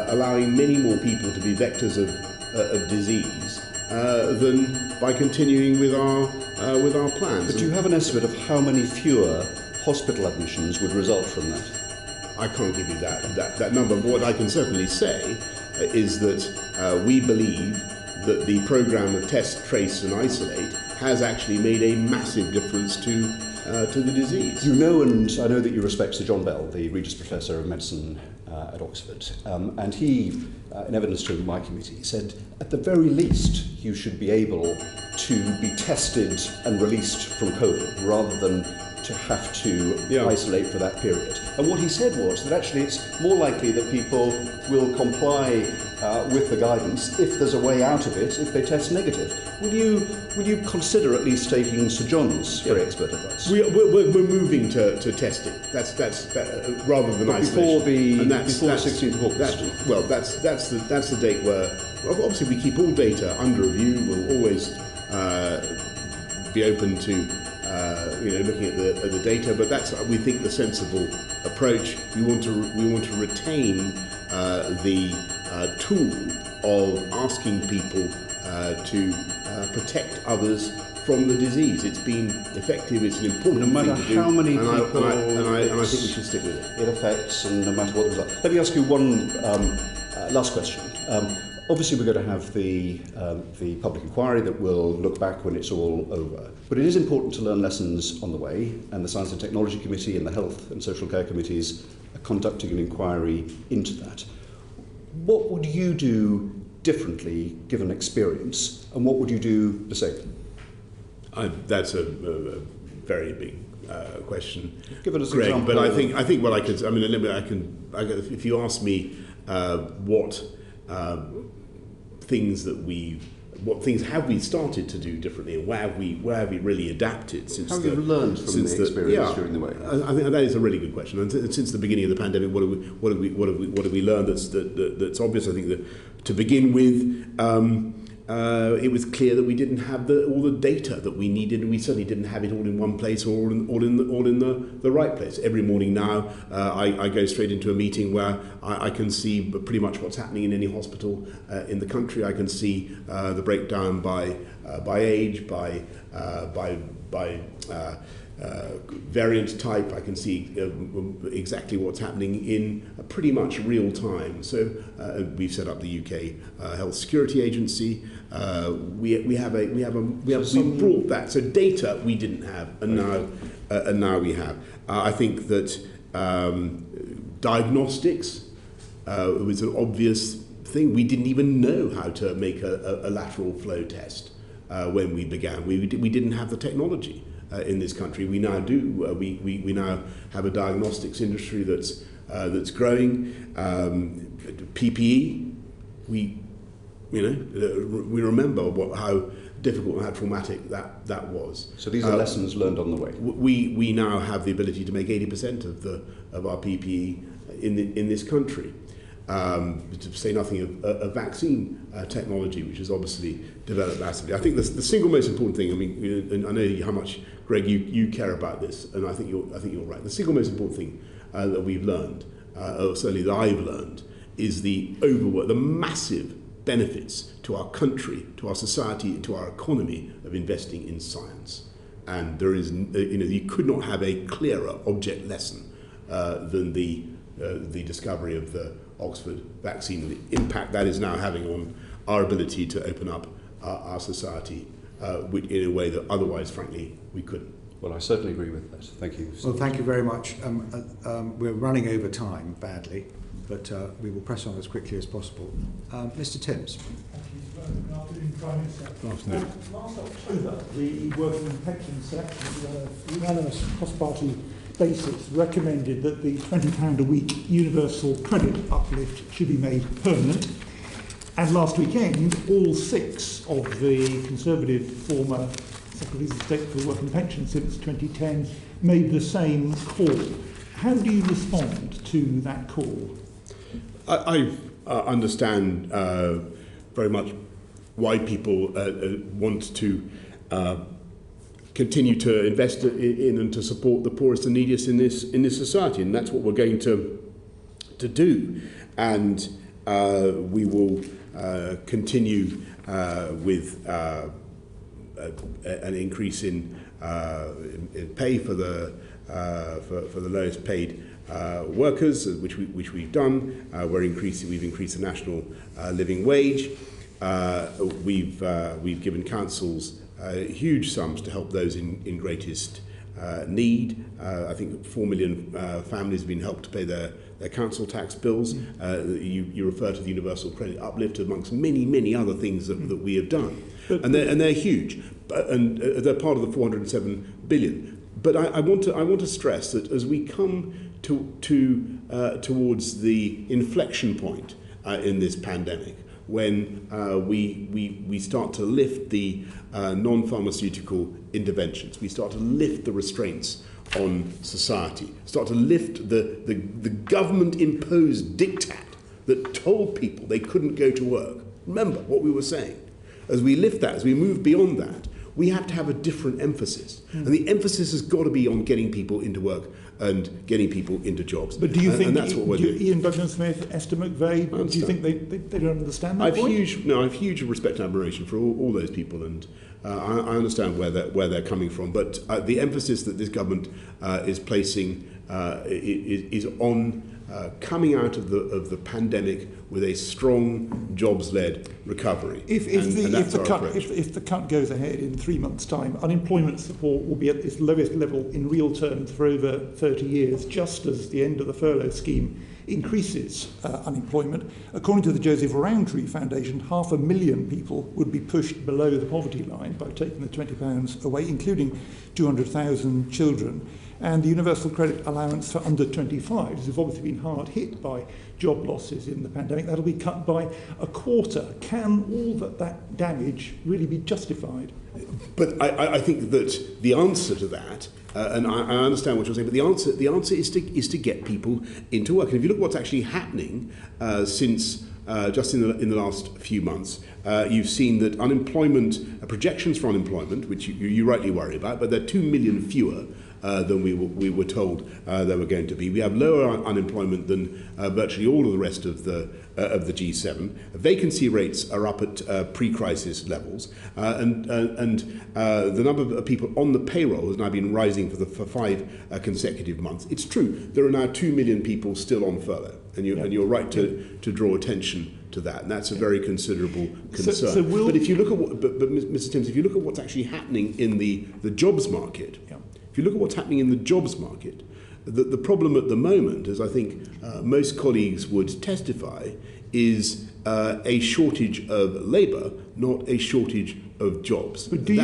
allowing many more people to be vectors of disease than by continuing with our plans. But do you have an estimate of how many fewer hospital admissions would result from that? I can't give you that number, but what I can certainly say is that we believe that the programme of test, trace and isolate has actually made a massive difference to the disease. You know, and I know that you respect Sir John Bell, the Regius Professor of Medicine at Oxford, and he, in evidence to my committee, said at the very least you should be able to be tested and released from COVID rather than to have to isolate for that period. And what he said was that actually it's more likely that people will comply with the guidance if there's a way out of it if they test negative. Will you consider at least taking Sir John's very expert advice? We're moving to testing. That's rather than isolation. Before the 16th of August. That's the date where obviously we keep all data under review. We'll always be open to looking at the data, but that's we think the sensible approach. We want to retain the tool of asking people to protect others from the disease. It's been effective. It's an important no matter thing to do, how many people and I think we should stick with it. It affects, and no matter what the result. Let me ask you one last question. Obviously, we're going to have the public inquiry that will look back when it's all over. But it is important to learn lessons on the way, and the Science and Technology Committee and the Health and Social Care Committees are conducting an inquiry into that. What would you do differently, given experience, and what would you do the same? That's a very big question. Give us an Greg, example. but I think what I could. I mean, if you ask me what things have we started to do differently, and where have we really adapted since? How have you learned from the experience during the way? I think that is a really good question. And since the beginning of the pandemic, what have we learned that's obvious? I think that to begin with, it was clear that we didn't have all the data that we needed, and we certainly didn't have it all in one place or all in the right place. Every morning now, I go straight into a meeting where I can see pretty much what's happening in any hospital in the country. I can see the breakdown by age, by variant type. I can see exactly what's happening in pretty much real time. So we've set up the UK Health Security Agency. We brought that. So data we didn't have, and now we have. I think that diagnostics was an obvious thing. We didn't even know how to make a lateral flow test when we began. We didn't have the technology. In this country, we now do. We now have a diagnostics industry that's growing. PPE, we remember how difficult and how traumatic that was. So these are lessons learned on the way. We now have the ability to make 80% of our PPE in this country. to say nothing of vaccine technology, which is obviously developed massively. I think the single most important thing, I mean, and I know how much, Greg, you care about this, and I think you're right. The single most important thing that we've learned, or certainly that I've learned, is the massive benefits to our country, to our society, to our economy of investing in science. And there is, you could not have a clearer object lesson than the discovery of the Oxford vaccine and the impact that is now having on our ability to open up our society in a way that otherwise, frankly, we couldn't. Well, I certainly agree with that. Thank you. Well, thank you very much. We're running over time badly, but we will press on as quickly as possible. Mr. Timms. Good afternoon, Prime Minister. Good afternoon. Last October, the Working Pension Selection, on a unanimous cross-party basis, recommended that the £20 a week universal credit uplift should be made permanent. And last weekend, all 6 of the Conservative former Secretaries of State for Work and Pension since 2010 made the same call. How do you respond to that call? I understand very much why people want to continue to invest in and to support the poorest and neediest in this society, and that's what we're going to do. And we will continue with an increase in pay for the lowest paid workers, which we've done. We've increased the national living wage. We've given councils huge sums to help those in greatest need. I think 4 million families have been helped to pay their council tax bills. You refer to the universal credit uplift amongst many other things that we have done, and they're huge, and they're part of the 407 billion. But I want to stress that as we come towards the inflection point in this pandemic, when we start to lift the non-pharmaceutical interventions, we start to lift the restraints on society, start to lift the government-imposed diktat that told people they couldn't go to work. Remember what we were saying. As we lift that, as we move beyond that, we have to have a different emphasis. And the emphasis has got to be on getting people into work and getting people into jobs. But do you think that's what we're doing? Ian Duggan-Smith, Esther McVeigh, do you think they don't understand that I have huge respect and admiration for all those people, and I understand where they're coming from. But the emphasis that this government is placing is on coming out of the pandemic with a strong jobs-led recovery. If the cut goes ahead in 3 months' time, unemployment support will be at its lowest level in real terms for over 30 years, just as the end of the furlough scheme increases unemployment. According to the Joseph Rowntree Foundation, 500,000 people would be pushed below the poverty line by taking the £20 away, including 200,000 children. And the universal credit allowance for under 25s have obviously been hard hit by job losses in the pandemic. That'll be cut by a quarter. Can all that damage really be justified? But I think that the answer to that, and I understand what you're saying, but the answer is to get people into work. And if you look at what's actually happening since just in the last few months, you've seen that unemployment projections for unemployment, which you rightly worry about, but they're 2 million fewer than we were told there were going to be. We have lower unemployment than virtually all of the rest of the G7. Vacancy rates are up at pre-crisis levels, and the number of people on the payroll has now been rising for 5 consecutive months. It's true, there are now 2 million people still on furlough, and you're right to draw attention to that, and that's a very considerable concern. But if you look at Mr. Timms, if you look at what's actually happening in the jobs market. Yeah. If you look at what's happening in the jobs market, the problem at the moment, as I think most colleagues would testify, is a shortage of labour, not a shortage of jobs. But do you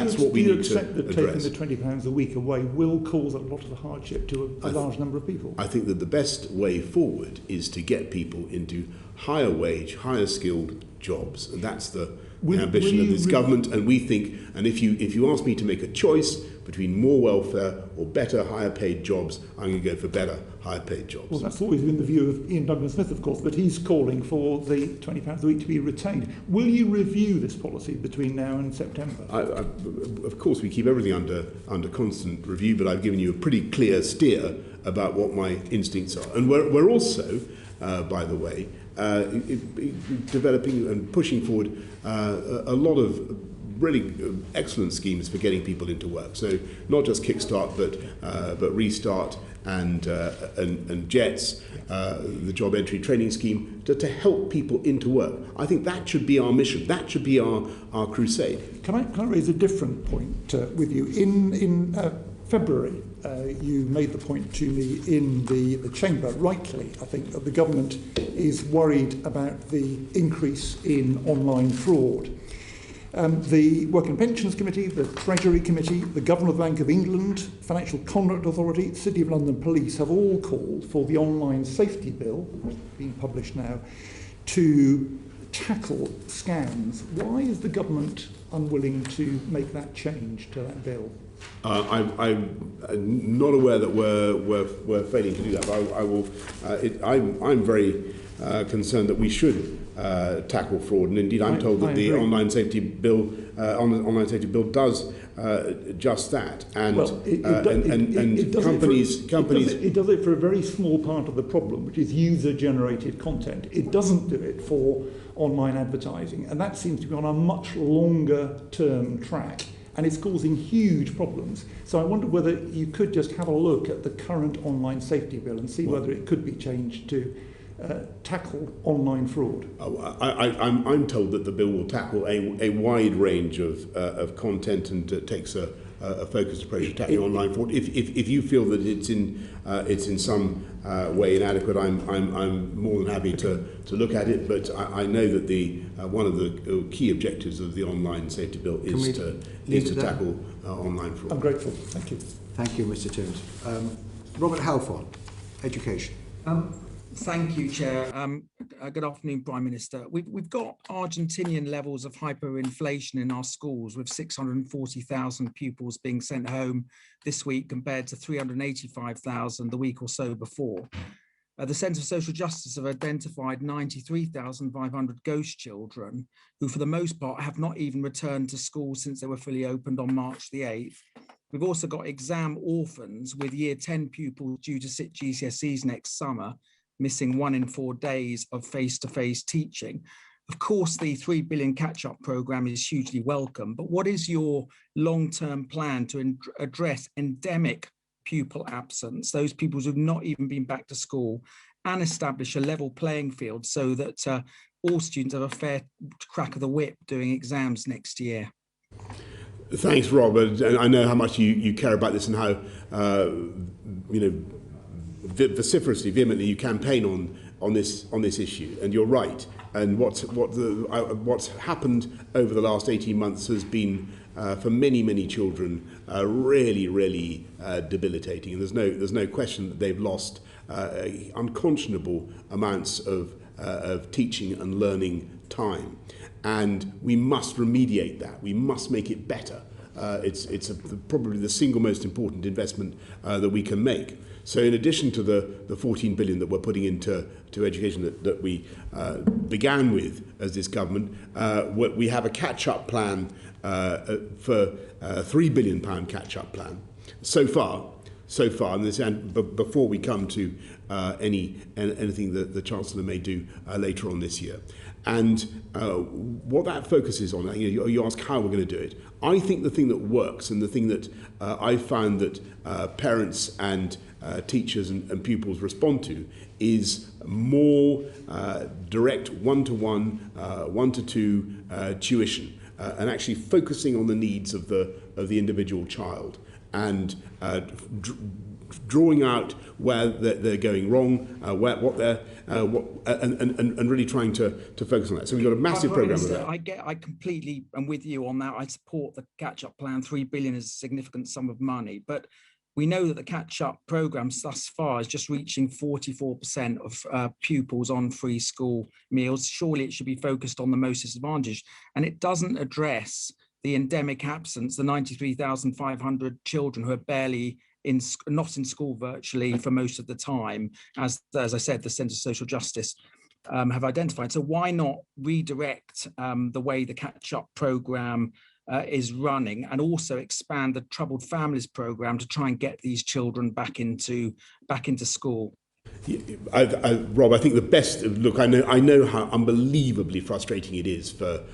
accept that taking the £20 a week away will cause a lot of the hardship to a large number of people? I think that the best way forward is to get people into higher wage, higher skilled jobs, and that's the the ambition of this government, and we think, and if you ask me to make a choice between more welfare or better, higher paid jobs, I'm going to go for better, higher paid jobs. Well, that's always been the view of Ian Douglas-Smith, of course, but he's calling for the £20 a week to be retained. Will you review this policy between now and September? Of course, we keep everything under constant review, but I've given you a pretty clear steer about what my instincts are. And we're also, by the way, developing and pushing forward a lot of really excellent schemes for getting people into work. So not just Kickstart, but Restart and JETS, the job entry training scheme, to help people into work. I think that should be our mission. That should be our crusade. Can I raise a different point with you? In February, you made the point to me in the chamber, rightly, I think, that the government is worried about the increase in online fraud. The Work and Pensions Committee, the Treasury Committee, the Governor of the Bank of England, Financial Conduct Authority, City of London Police have all called for the online safety bill, which is being published now, to tackle scams. Why is the government unwilling to make that change to that bill? I'm not aware that we're failing to do that. But I'm very concerned that we should tackle fraud, and indeed I'm told that the online safety bill does just that. And it does it for a very small part of the problem, which is user-generated content. It doesn't do it for online advertising, and that seems to be on a much longer-term track. And it's causing huge problems. So I wonder whether you could just have a look at the current online safety bill and see whether it could be changed to tackle online fraud. I'm told that the bill will tackle a wide range of content and takes a focused approach to tackling online fraud. If you feel that it's in some way inadequate, I'm more than happy to look at it. But I know that one of the key objectives of the online safety bill is to tackle online fraud. I'm grateful. Thank you. Thank you, Mr. Timms. Robert Halfon, Education. Thank you, Chair. Good afternoon, Prime Minister. We've got Argentinian levels of hyperinflation in our schools, with 640,000 pupils being sent home this week compared to 385,000 the week or so before. The Centre for Social Justice have identified 93,500 ghost children who, for the most part, have not even returned to school since they were fully opened on March the 8th. We've also got exam orphans with Year 10 pupils due to sit GCSEs next summer, missing 1 in 4 days of face-to-face teaching. Of course, the £3 billion catch-up programme is hugely welcome, but what is your long-term plan to address endemic pupil absence, those pupils who've not even been back to school, and establish a level playing field so that all students have a fair crack of the whip doing exams next year? Thanks, Robert. And I know how much you care about this and how vociferously, vehemently you campaign on this issue. And you're right. And what's happened over the last 18 months has been, for many children, really debilitating. And there's no question that they've lost unconscionable amounts of teaching and learning time. And we must remediate that. We must make it better. It's probably the single most important investment that we can make. So in addition to the 14 billion that we're putting into education that we began with as this government, we have a catch-up plan for a £3 billion catch-up plan so far, and before we come to anything that the Chancellor may do later on this year. And what that focuses on, you ask how we're going to do it. I think the thing that works, and the thing that I found that parents and teachers and pupils respond to, is more direct one-to-one, one-to-two tuition, and actually focusing on the needs of the individual child, and drawing out where they're going wrong, and really trying to focus on that. So we've got a massive program of that. I completely am with you on that. I support the catch-up plan. 3 billion is a significant sum of money, but We know that the catch-up programme thus far is just reaching 44% of pupils on free school meals. Surely it should be focused on the most disadvantaged. And it doesn't address the endemic absence, the 93,500 children who are barely not in school virtually for most of the time, as I said, the Centre for Social Justice have identified. So why not redirect the way the catch-up programme is running, and also expand the Troubled Families programme to try and get these children back into school? Rob, I think the best look. I know how unbelievably frustrating it is for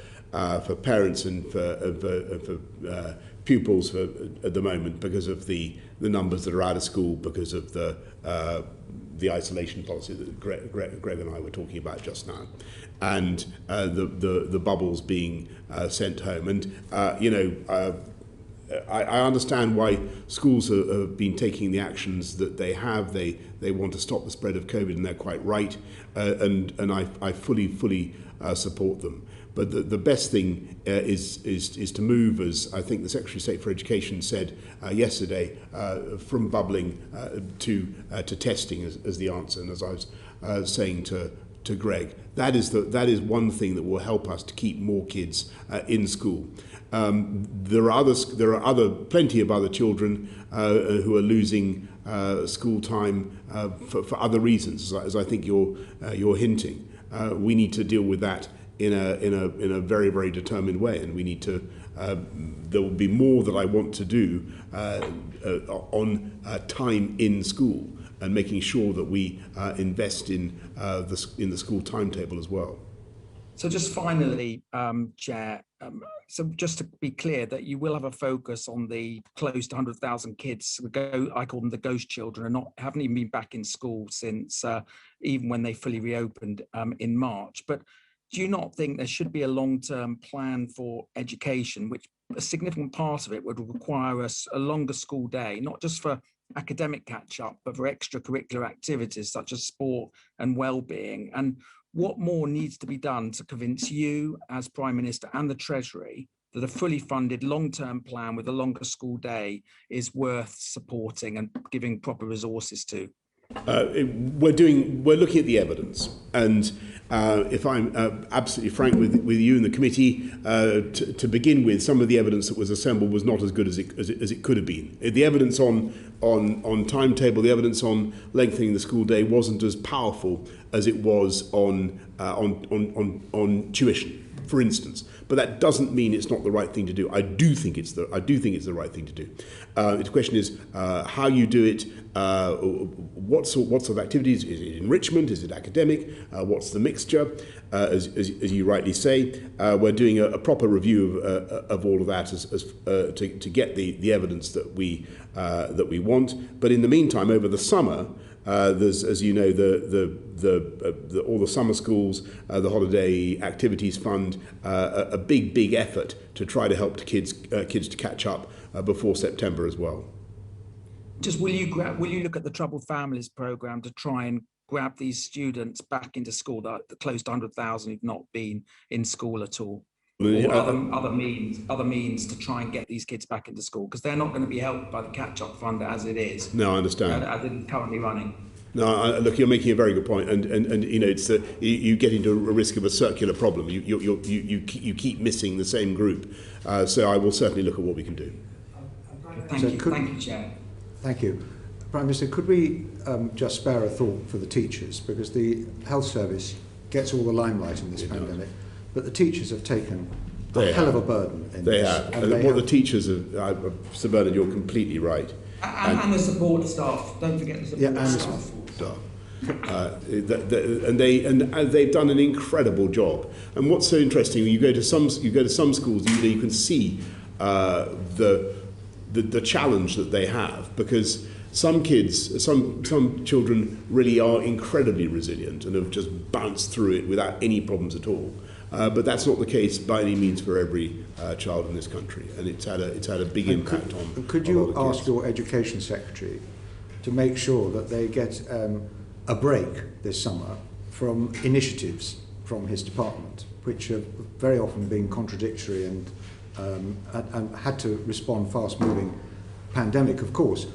parents and for pupils at the moment, because of the numbers that are out of school, because of the isolation policy that Greg and I were talking about just now, and the bubbles being sent home. And I understand why schools have been taking the actions that they have. They want to stop the spread of COVID, and they're quite right. And I fully support them. But the best thing is to move, as I think the Secretary of State for Education said yesterday, from bubbling to testing as the answer. And as I was saying to Greg, that is one thing that will help us to keep more kids in school. There are plenty of other children who are losing school time for other reasons, as I think you're hinting. We need to deal with that in a very, very determined way, and we need to. There will be more that I want to do on time in school, and making sure that we invest in the school timetable as well. So just finally, Chair, so just to be clear, that you will have a focus on the close to 100,000 kids, I call them the ghost children, and haven't even been back in school since even when they fully reopened in March. But do you not think there should be a long-term plan for education, which a significant part of it would require a longer school day, not just for academic catch-up, but for extracurricular activities such as sport and well-being? And what more needs to be done to convince you as Prime Minister and the Treasury that a fully funded long-term plan with a longer school day is worth supporting and giving proper resources to? We're looking at the evidence, and if I'm absolutely frank with you and the committee, to begin with, some of the evidence that was assembled was not as good as it could have been. The evidence on timetable, the evidence on lengthening the school day wasn't as powerful as it was on tuition, for instance. But that doesn't mean it's not the right thing to do. I do think it's the right thing to do. The question is how you do it. What sort of activities? Is it enrichment? Is it academic? What's the mixture? As you rightly say, we're doing a proper review of all of that to get the evidence that we want. But in the meantime, over the summer, there's, as you know, all the summer schools, the Holiday Activities Fund, a big effort to try to help kids to catch up before September as well. Just will you look at the Troubled Families programme to try and grab these students back into school, the close to 100,000 who've not been in school at all? Or other means to try and get these kids back into school, because they're not going to be helped by the catch-up fund as it is. No, I understand. As it's currently running. No, look, you're making a very good point, and you know, it's you get into a risk of a circular problem. You keep missing the same group. So I will certainly look at what we can do. Thank you, Chair. Thank you. Prime Minister, could we just spare a thought for the teachers, because the health service gets all the limelight in this pandemic, but the teachers have taken a hell of a burden in this. They have. The teachers have, Sir Bernard, you're completely right. And the support staff. Don't forget the support staff. And they've done an incredible job. And what's so interesting, when you go to some schools, you can see the challenge that they have, because some children really are incredibly resilient and have just bounced through it without any problems at all. But that's not the case by any means for every child in this country, and it's had a big impact on. Could you ask your Education Secretary to make sure that they get a break this summer from initiatives from his department, which have very often been contradictory and had to respond fast-moving, pandemic of course,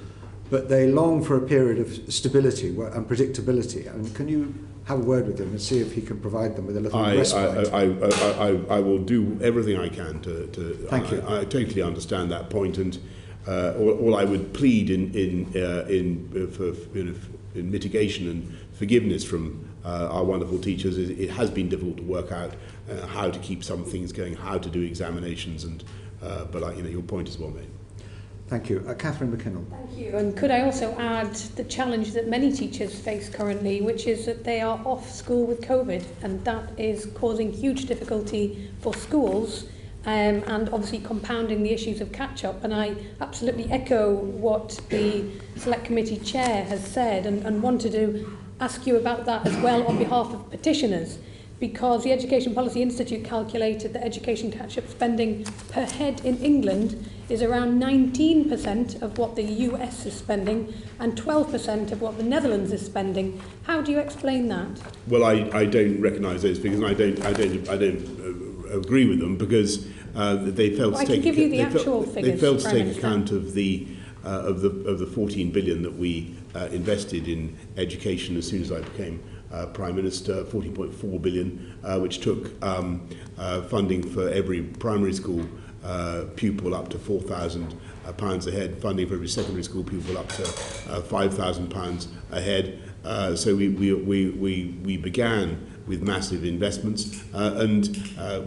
but they long for a period of stability and predictability. I mean, can you have a word with him and see if he can provide them with a little respite? I will do everything I can to Thank you. I totally understand that point, and all I would plead in mitigation and forgiveness from our wonderful teachers is it has been difficult to work out how to keep some things going, how to do examinations, and but your point is well made. Thank you. Catherine McKinnell. Thank you. And could I also add the challenge that many teachers face currently, which is that they are off school with COVID, and that is causing huge difficulty for schools and obviously compounding the issues of catch-up. And I absolutely echo what the Select Committee Chair has said and wanted to ask you about that as well on behalf of petitioners, because the Education Policy Institute calculated that education catch-up spending per head in England is around 19% of what the US is spending and 12% of what the Netherlands is spending. How do you explain that? Well, I don't recognise those figures, and I don't agree with them, because they failed to take. They failed to take account of the 14 billion that we invested in education as soon as I became Prime Minister, 14.4 billion, which took funding for every primary school pupil up to £4,000 a head, funding for every secondary school pupil up to £5,000 a head. So we began with massive investments, and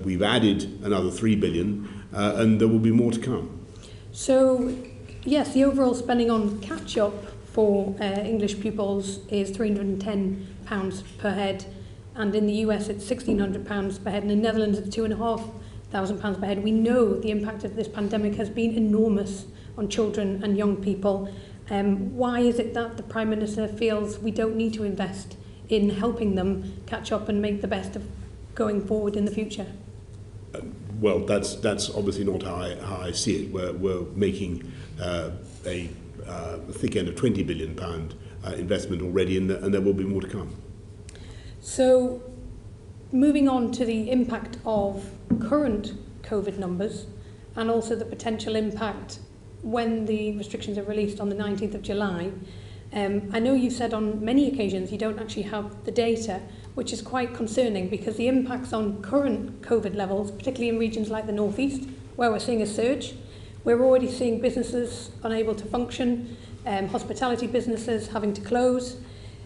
we've added another 3 billion, and there will be more to come. So, yes, the overall spending on catch-up for English pupils is £310 per head, and in the US it's £1,600 per head, and in the Netherlands it's £2,500 per head. We know the impact of this pandemic has been enormous on children and young people. Why is it that the Prime Minister feels we don't need to invest in helping them catch up and make the best of going forward in the future? Well, that's obviously not how I see it. We're making a thick end of £20 billion investment already, and there will be more to come. So, moving on to the impact of current COVID numbers, and also the potential impact when the restrictions are released on the 19th of July. I know you've said on many occasions you don't actually have the data, which is quite concerning, because the impacts on current COVID levels, particularly in regions like the North East, where we're seeing a surge, we're already seeing businesses unable to function, hospitality businesses having to close.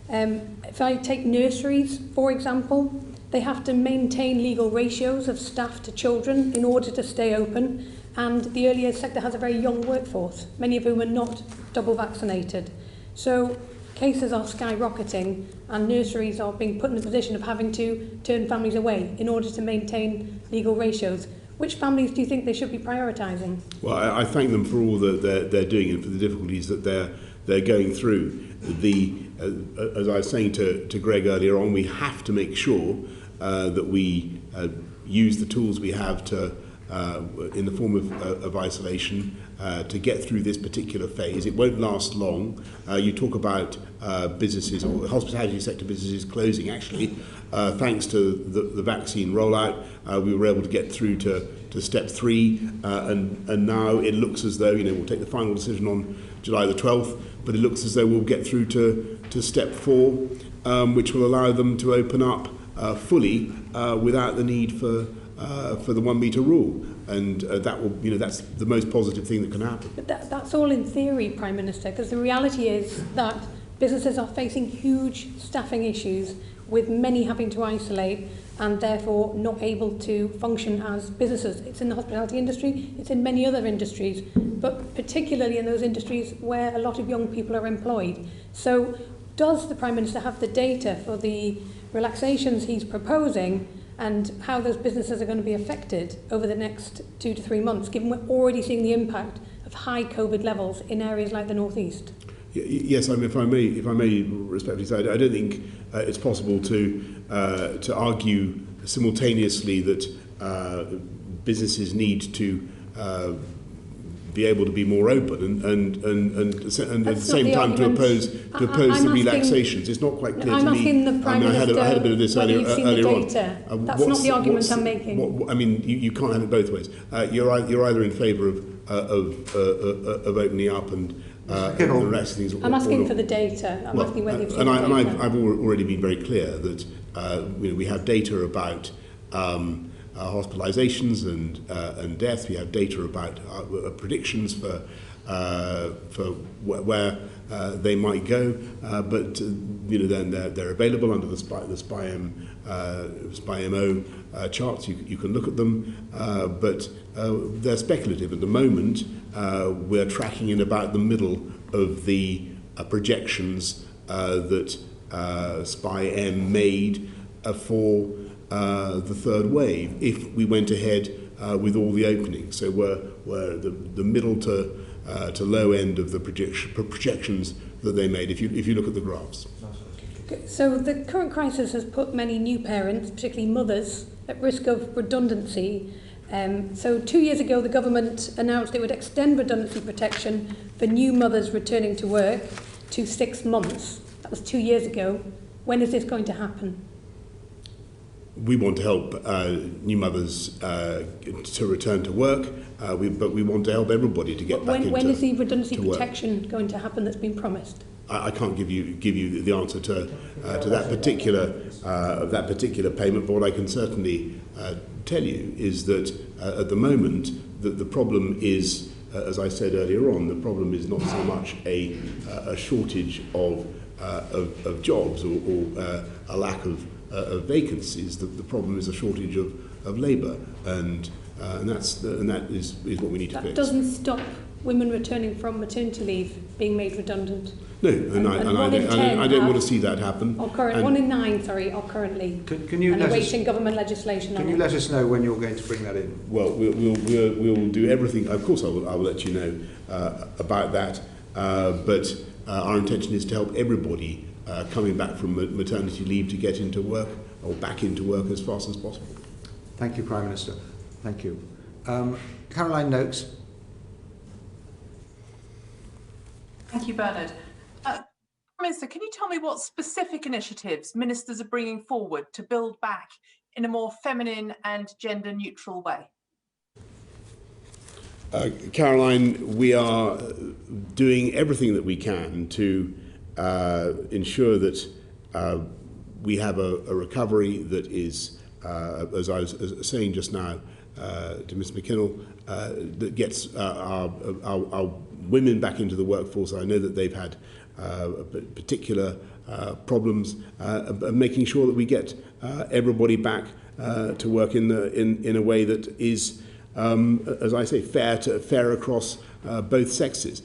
If I take nurseries, for example, they have to maintain legal ratios of staff to children in order to stay open, and the early years sector has a very young workforce, many of whom are not double vaccinated. So cases are skyrocketing, and nurseries are being put in a position of having to turn families away in order to maintain legal ratios. Which families do you think they should be prioritising? Well, I thank them for all that they're doing and for the difficulties that they're going through. As I was saying to Greg earlier on, we have to make sure that we use the tools we have to, in the form of isolation, to get through this particular phase. It won't last long. You talk about businesses, or hospitality sector businesses closing. Actually, thanks to the vaccine rollout, we were able to get through to step 3, and now it looks as though, we'll take the final decision on July the 12th, but it looks as though we'll get through to step 4, which will allow them to open up fully without the need for the 1 metre rule, and that will, that's the most positive thing that can happen. But that's all in theory, Prime Minister, because the reality is that businesses are facing huge staffing issues, with many having to isolate and therefore not able to function as businesses. It's in the hospitality industry, it's in many other industries, but particularly in those industries where a lot of young people are employed. So does the Prime Minister have the data for the relaxations he's proposing, and how those businesses are going to be affected over the next 2 to 3 months, given we're already seeing the impact of high COVID levels in areas like the North East? Yes, I mean, if I may respectfully say, I don't think it's possible to argue simultaneously that businesses need to be able to be more open and at the same time to oppose the relaxations. It's not quite clear to me. I'm asking the Prime Minister, I had a bit of this earlier on. That's not the argument I'm making. I mean, you can't have it both ways. You're either in favour of opening up and the rest of things. I'm asking for the data. I'm asking whether you've seen the data. I've already been very clear that we have data about hospitalisations and deaths. We have data about predictions for where they might go, but then they're available under the SPI-MO charts. You can look at them, but they're speculative at the moment. We're tracking in about the middle of the projections that SPI-M made for the third wave, if we went ahead with all the openings. So we're the middle to low end of the projections that they made, if you look at the graphs. So the current crisis has put many new parents, particularly mothers, at risk of redundancy. So 2 years ago, the government announced it would extend redundancy protection for new mothers returning to work to 6 months. That was 2 years ago. When is this going to happen? We want to help new mothers to return to work, but we want to help everybody to get back into work. When is the redundancy protection going to happen that's been promised? I can't give you the answer to that particular payment, but what I can certainly tell you is that at the moment the problem is, as I said earlier on, the problem is not so much a shortage of jobs or a lack of vacancies. The problem is a shortage of labour, and that is what we need to fix. That doesn't stop women returning from maternity leave being made redundant. No, and I don't want to see that happen. 1 in 9, are currently awaiting government legislation. Can you let us know when you're going to bring that in? Well, we'll do everything. Of course, I will let you know about that. But our intention is to help everybody coming back from maternity leave to get into work or back into work as fast as possible. Thank you, Prime Minister. Thank you. Caroline Noakes. Thank you, Bernard. Prime Minister, can you tell me what specific initiatives ministers are bringing forward to build back in a more feminine and gender-neutral way? Caroline, we are doing everything that we can to ensure that we have a recovery that is, as I was saying just now to Ms McKinnell, that gets our women back into the workforce. I know that they've had particular problems, making sure that we get everybody back to work in a way that is, as I say, fair across both sexes.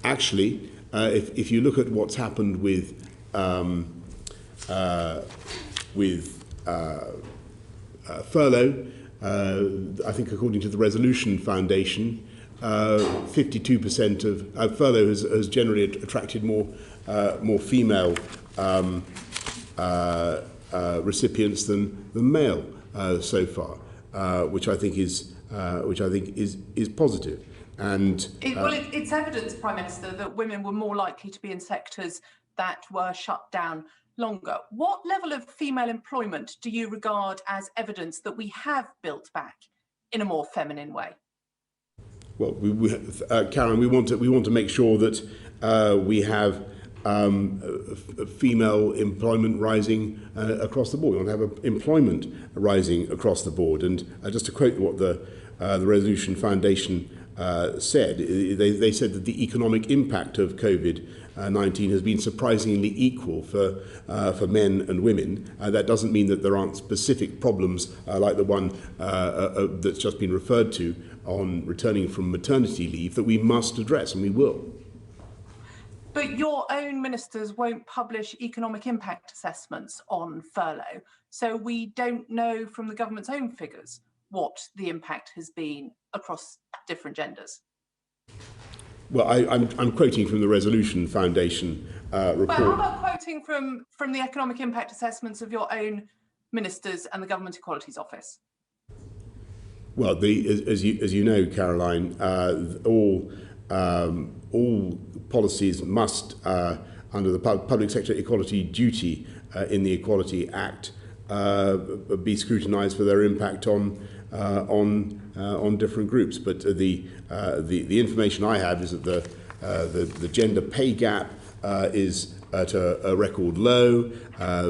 Actually, if you look at what's happened with furlough, I think according to the Resolution Foundation, 52% of furlough has generally attracted more female recipients than male so far, which I think is positive. And it's evidence, Prime Minister, that women were more likely to be in sectors that were shut down longer. What level of female employment do you regard as evidence that we have built back in a more feminine way? Well, Karen, we want to make sure that we have female employment rising across the board. We want to have employment rising across the board. And just to quote what the Resolution Foundation said, they said that the economic impact of COVID-19 has been surprisingly equal for men and women. That doesn't mean that there aren't specific problems like the one that's just been referred to on returning from maternity leave that we must address, and we will. But your own ministers won't publish economic impact assessments on furlough, so we don't know from the government's own figures what the impact has been across different genders. Well, I'm quoting from the Resolution Foundation report. Well, how about quoting from the economic impact assessments of your own ministers and the Government Equalities Office? Well, as you know, Caroline, all policies must, under the Public Sector Equality Duty in the Equality Act, be scrutinised for their impact on different groups. But the information I have is that The gender pay gap is at a record low.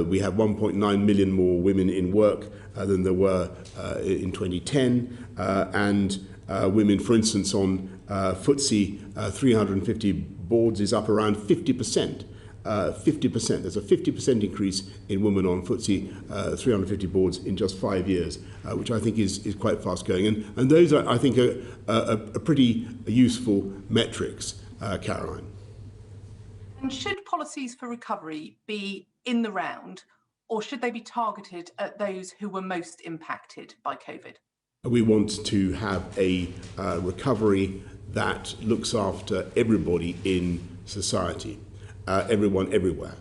We have 1.9 million more women in work than there were in 2010. And women, for instance, on FTSE 350 boards is up around 50%. 50%. There's a 50% increase in women on FTSE 350 boards in just 5 years, which I think is quite fast going. And those, are, I think, are pretty useful metrics, Caroline. And should policies for recovery be in the round, or should they be targeted at those who were most impacted by COVID? We want to have a recovery that looks after everybody in society. Everyone, everywhere,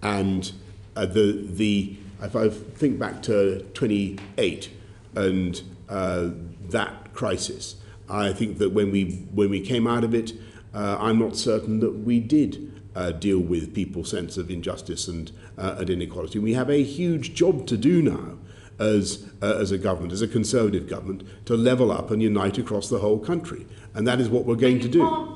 and if I think back to 28 and that crisis, I think that when we came out of it, I'm not certain that we did deal with people's sense of injustice and inequality. We have a huge job to do now as a government, as a Conservative government, to level up and unite across the whole country, and that is what we're going to do.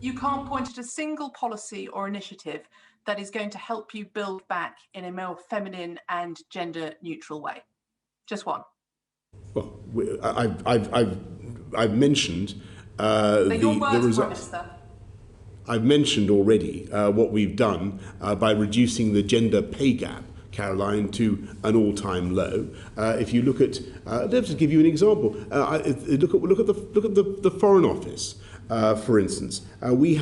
You can't point at a single policy or initiative that is going to help you build back in a more feminine and gender neutral way. Just one. Well, I've mentioned the results. I've mentioned already what we've done by reducing the gender pay gap, Caroline, to an all-time low. If you look at, let's give you an example. Look at the Foreign Office. For instance, we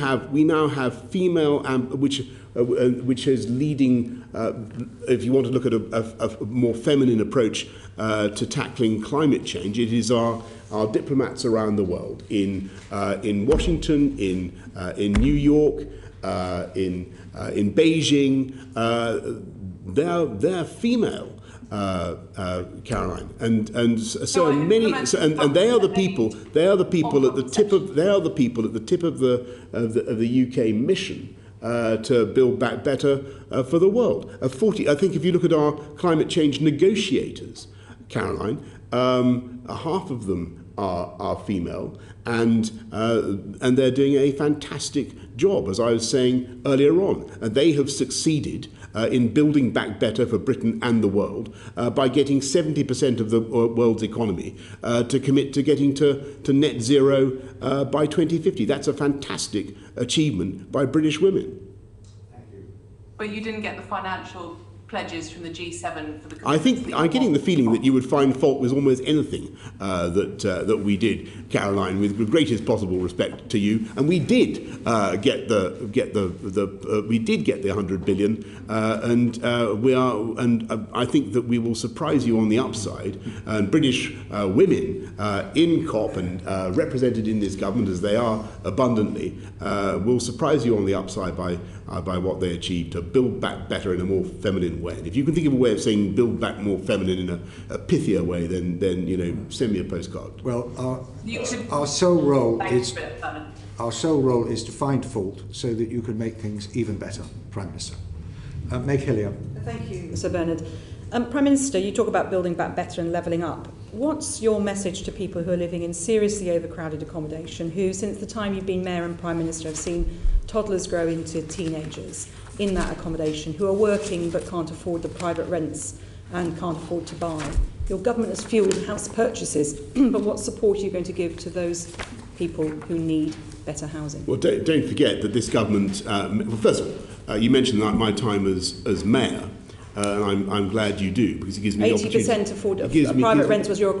now have female, which is leading. If you want to look at a more feminine approach to tackling climate change, it is our diplomats around the world in Washington, in New York, in Beijing. They're female. Caroline, and so many, and they are the people. They are the people at the tip of. They are the people at the tip of the UK mission to build back better for the world. 40. I think if you look at our climate change negotiators, Caroline, half of them are female, and they're doing a fantastic job, as I was saying earlier on. And they have succeeded in building back better for Britain and the world by getting 70% of the world's economy to commit to getting to net zero by 2050. That's a fantastic achievement by British women. Thank you. But you didn't get the financial pledges from the G7 for the. I think I'm getting the feeling that you would find fault with almost anything that we did, Caroline, with the greatest possible respect to you. And we did get we did get the 100 billion, and I think that we will surprise you on the upside. And British women in COP and represented in this government, as they are abundantly, will surprise you on the upside by what they achieved to build back better in a more feminine way. And if you can think of a way of saying build back more feminine in a pithier way, then send me a postcard. Well, our sole role is to find fault so that you can make things even better, Prime Minister. Meg Hillier. Thank you, Sir Bernard. Prime Minister, you talk about building back better and levelling up. What's your message to people who are living in seriously overcrowded accommodation, who, since the time you've been Mayor and Prime Minister, have seen toddlers grow into teenagers in that accommodation, who are working but can't afford the private rents and can't afford to buy? Your government has fuelled house purchases, but what support are you going to give to those people who need better housing? Well, don't forget that this government, well, first of all, you mentioned that my time as Mayor, and I'm glad you do, because it gives me 80% affordable. Private rents was your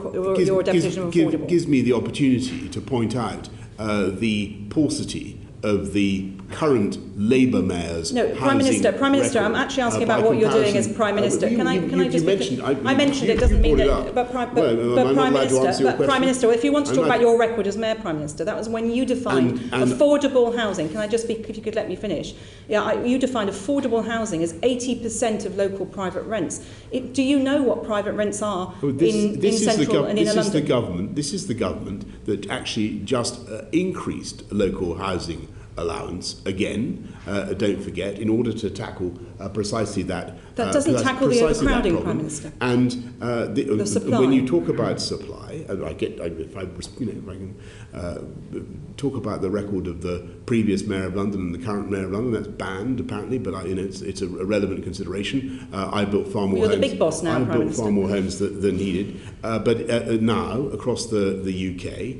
definition of affordable. Gives me the opportunity to point out the paucity of the current Labour mayors. No, Prime Minister, I'm actually asking about what you're doing as Prime Minister. I mentioned it doesn't mean that. But Prime Minister, if you want to talk about your record as Mayor, Prime Minister, that was when you defined affordable housing. Can I just speak? If you could let me finish. Yeah, you defined affordable housing as 80% of local private rents. Do you know what private rents are in Central and in London? This is the government that actually just increased local housing allowance again, don't forget, in order to tackle precisely that That doesn't tackle the overcrowding, Prime Minister. And the supply. when you talk about supply, if I can talk about the record of the previous Mayor of London and the current Mayor of London, that's banned apparently, but it's a relevant consideration. I built far more homes. You're the big boss now, Prime Minister. Far more homes than needed. But now, across the UK,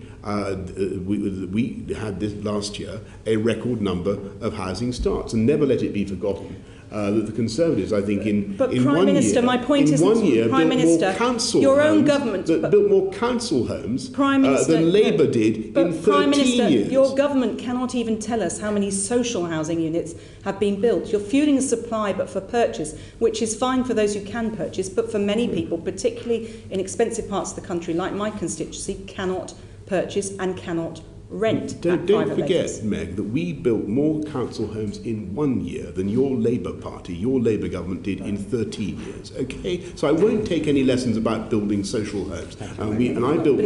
we had this last year a record number of housing starts, and never let it be forgotten that the Conservatives, I think, in Prime one Minister, year, my point is, Prime Minister, your own government built more council homes than Labour did in 13 Prime Minister, years. your government cannot even tell us how many social housing units have been built. You're fuelling the supply, but for purchase, which is fine for those who can purchase, but for many people, particularly in expensive parts of the country, like my constituency, cannot purchase and cannot rent. Don't forget, Meg, that we built more council homes in 1 year than your Labour Party, your Labour government did in 13 years. Okay, so I won't take any lessons about building social homes. And I built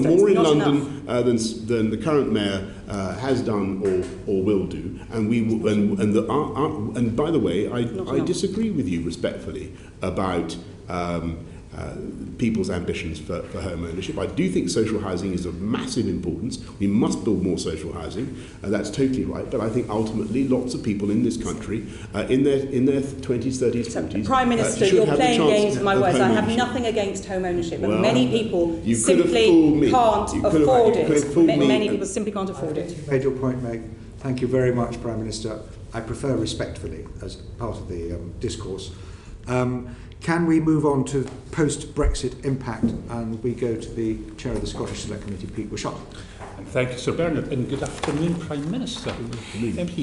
more in London than the current mayor has done or will do. And by the way, I disagree with you respectfully about people's ambitions for home ownership. I do think social housing is of massive importance. We must build more social housing. That's totally right. But I think ultimately lots of people in this country, in their 20s, 30s, 40s, Prime Minister, you're playing games with my words. I have nothing against home ownership, but many people simply can't afford it. Many people simply can't afford it. You made your point, Meg. Thank you very much, Prime Minister. I prefer respectfully as part of the discourse. Can we move on to post-Brexit impact, and we go to the Chair of the Scottish Select Committee, Pete Wishart. Thank you, Sir Bernard, and good afternoon, Prime Minister.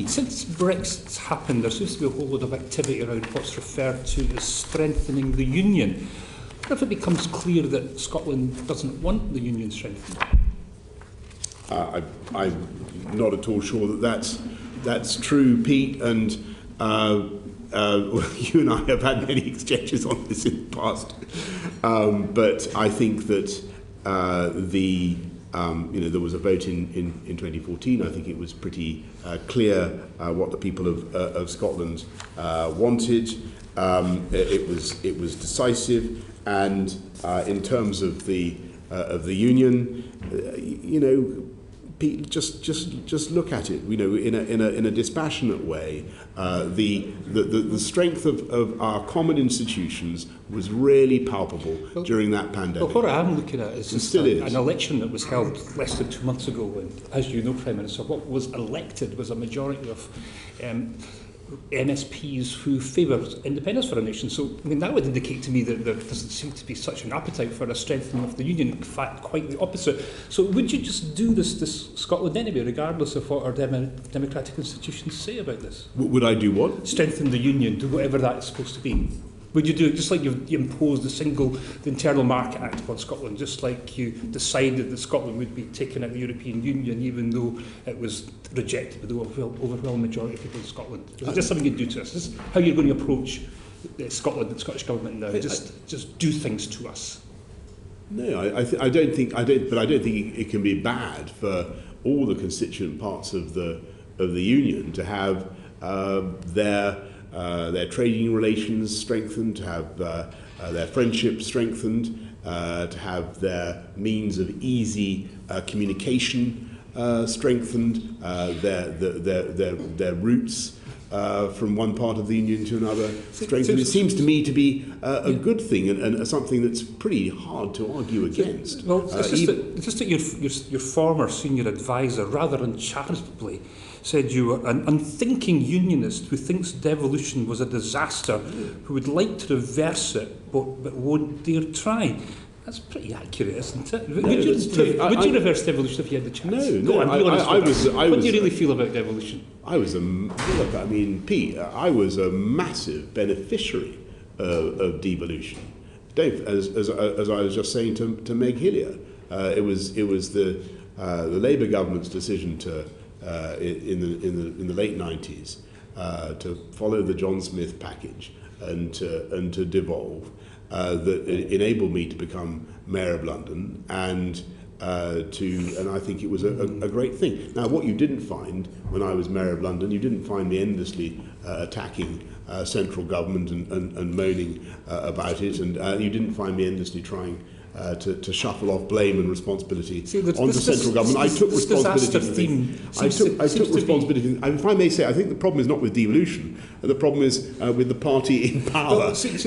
Since Brexit's happened, there seems to be a whole lot of activity around what's referred to as strengthening the Union. What if it becomes clear that Scotland doesn't want the Union strengthened? I'm not at all sure that that's true, Pete, and you and I have had many exchanges on this in the past, but I think that there was a vote in 2014. I think it was pretty clear what the people of Scotland wanted. It was decisive, and in terms of the Union, Pete, just look at it. In a dispassionate way. The strength of our common institutions was really palpable during that pandemic. Well, what I'm looking at is just an election that was held less than 2 months ago, and as you know, Prime Minister, what was elected was a majority of MSPs who favoured independence for a nation. So, that would indicate to me that there doesn't seem to be such an appetite for a strengthening of the Union. In fact, quite the opposite. So would you just do this Scotland anyway, regardless of what our democratic institutions say about this? Would I do what? Strengthen the Union, do whatever that is supposed to be. Would you do it just like you imposed the Internal Market Act upon Scotland, just like you decided that Scotland would be taken out of the European Union, even though it was rejected by the overwhelming majority of people in Scotland? Is this something you'd do to us? Is this how you're going to approach Scotland, the Scottish Government now? Just do things to us? No, I don't think it can be bad for all the constituent parts of the Union to have their trading relations strengthened, to have their friendship strengthened, to have their means of easy communication strengthened, their routes from one part of the Union to another strengthened. It seems to me to be a good thing and something that's pretty hard to argue against. Well, it's just that your former senior advisor, rather uncharitably, said you were an unthinking unionist who thinks devolution was a disaster, who would like to reverse it but won't dare try. That's pretty accurate, isn't it? No, would you reverse devolution if you had the chance? No. Go on, be honest. What do you really feel about devolution? Pete, I was a massive beneficiary of devolution. Dave, as I was just saying to Meg Hillier, it was the Labour government's decision to in the late 90s to follow the John Smith package and to devolve that enabled me to become Mayor of London, and and I think it was a great thing. Now, what you didn't find when I was Mayor of London, you didn't find me endlessly attacking central government and moaning about it, and you didn't find me endlessly trying to shuffle off blame and responsibility onto central government. I took responsibility. I took responsibility. If I may say, I think the problem is not with devolution. The problem is with the party in power. Just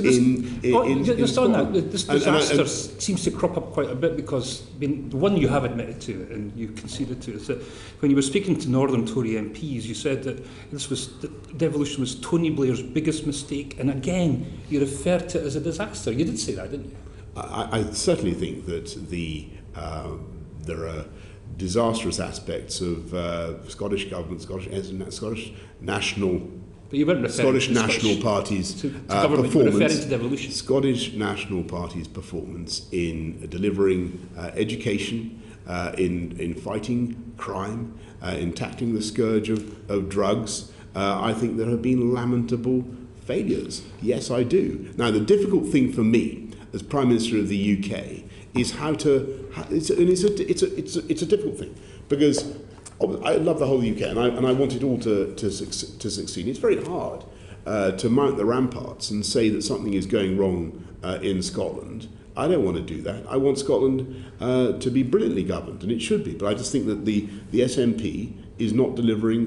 on that, this disaster seems to crop up quite a bit because the one you have admitted to and you conceded to is that when you were speaking to Northern Tory MPs, you said that devolution was Tony Blair's biggest mistake, and again you referred to it as a disaster. You did say that, didn't you? I certainly think that there are disastrous aspects of Scottish government, Scottish national. But you weren't Scottish National Party's performance. Scottish National Party's performance in delivering education, in fighting crime, in tackling the scourge of drugs. I think there have been lamentable failures. Yes, I do. Now, the difficult thing for me as Prime Minister of the UK is it's a difficult thing, because I love the whole UK and I want it all to succeed. It's very hard to mount the ramparts and say that something is going wrong in Scotland. I don't want to do that. I want Scotland to be brilliantly governed, and it should be. But I just think that the SNP is not delivering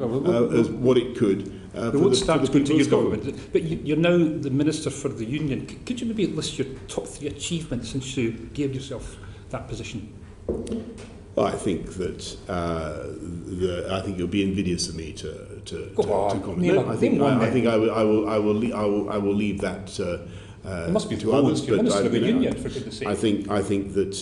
as what it could. We won't start going to your government, but you're now the Minister for the Union. Could you maybe list your top 3 achievements since you gave yourself that position? Well, I think that I think it would be invidious of me to comment. No, I think I will leave that. It must be to others, but Minister of the Union, for goodness sake. I think that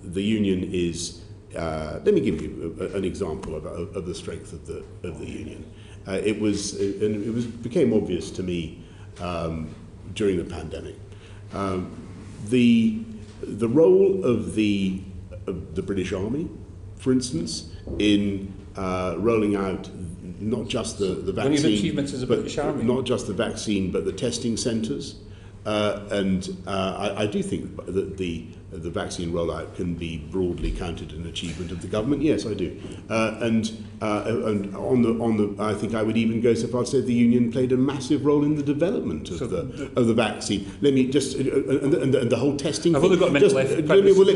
the Union is. Let me give you an example of the strength of the Union. It became obvious to me during the pandemic. The role of the British Army, for instance, in rolling out not just the vaccine, one of your achievements as a British Army, not just the vaccine, but the testing centres. I do think that the vaccine rollout can be broadly counted an achievement of the government. Yes, I do. And I think I would even go so far to say the Union played a massive role in the development of the vaccine. Let me just and the whole testing. I've only got a minute left.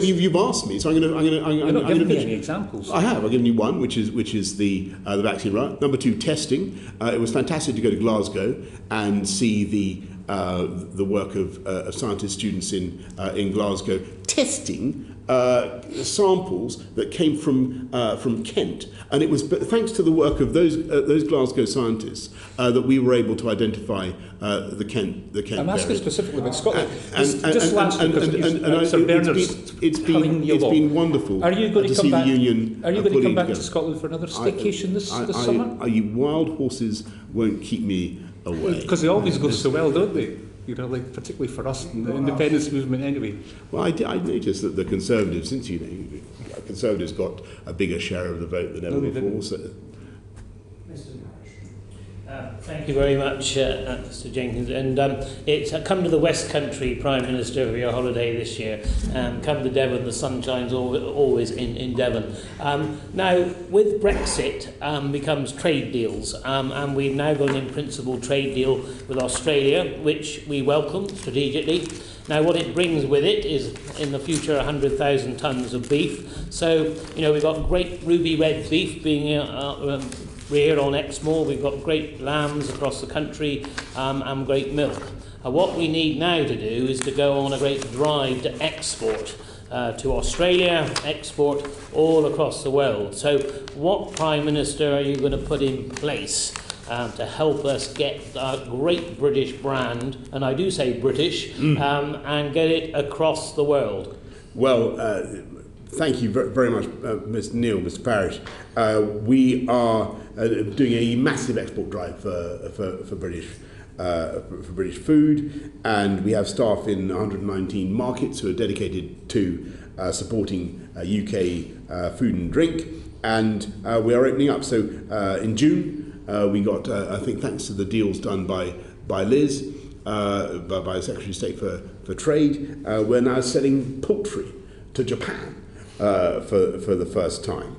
You've asked me, so I'm going to. You're not giving me any examples. I have. I've given you one, which is the vaccine rollout. Number 2, testing. It was fantastic to go to Glasgow and see the work of scientist students in Glasgow testing samples that came from Kent, and it was thanks to the work of those Glasgow scientists that we were able to identify the Kent. I'm asking specifically about Scotland. It's been wonderful. Are you going to see the Union? Are you going to come back to Scotland for another staycation this summer? Wild horses won't keep me away. Because they always go so well, don't they? You know, like particularly for us in the independence movement anyway. Well, I noticed that the Conservatives, since Conservatives got a bigger share of the vote than ever before. So. Thank you very much, Mr Jenkins. And it's come to the West Country, Prime Minister, for your holiday this year. Come to Devon, the sun shines always in Devon. Now, with Brexit becomes trade deals, and we've now got an in-principle trade deal with Australia, which we welcome strategically. Now, what it brings with it is, in the future, 100,000 tonnes of beef. So, we've got great ruby red beef being reared on Exmoor. We've got great lambs across the country and great milk. What we need now to do is to go on a great drive to export to Australia, export all across the world. So what Prime Minister are you going to put in place to help us get our great British brand, and I do say British, and get it across the world? Well, thank you very much, Mr. Neil, Mr. Parish. We are doing a massive export drive for British food, and we have staff in 119 markets who are dedicated to supporting UK food and drink, and we are opening up. So in June, we got, I think thanks to the deals done by Liz, by Secretary of State for Trade, we're now selling poultry to Japan. for the first time.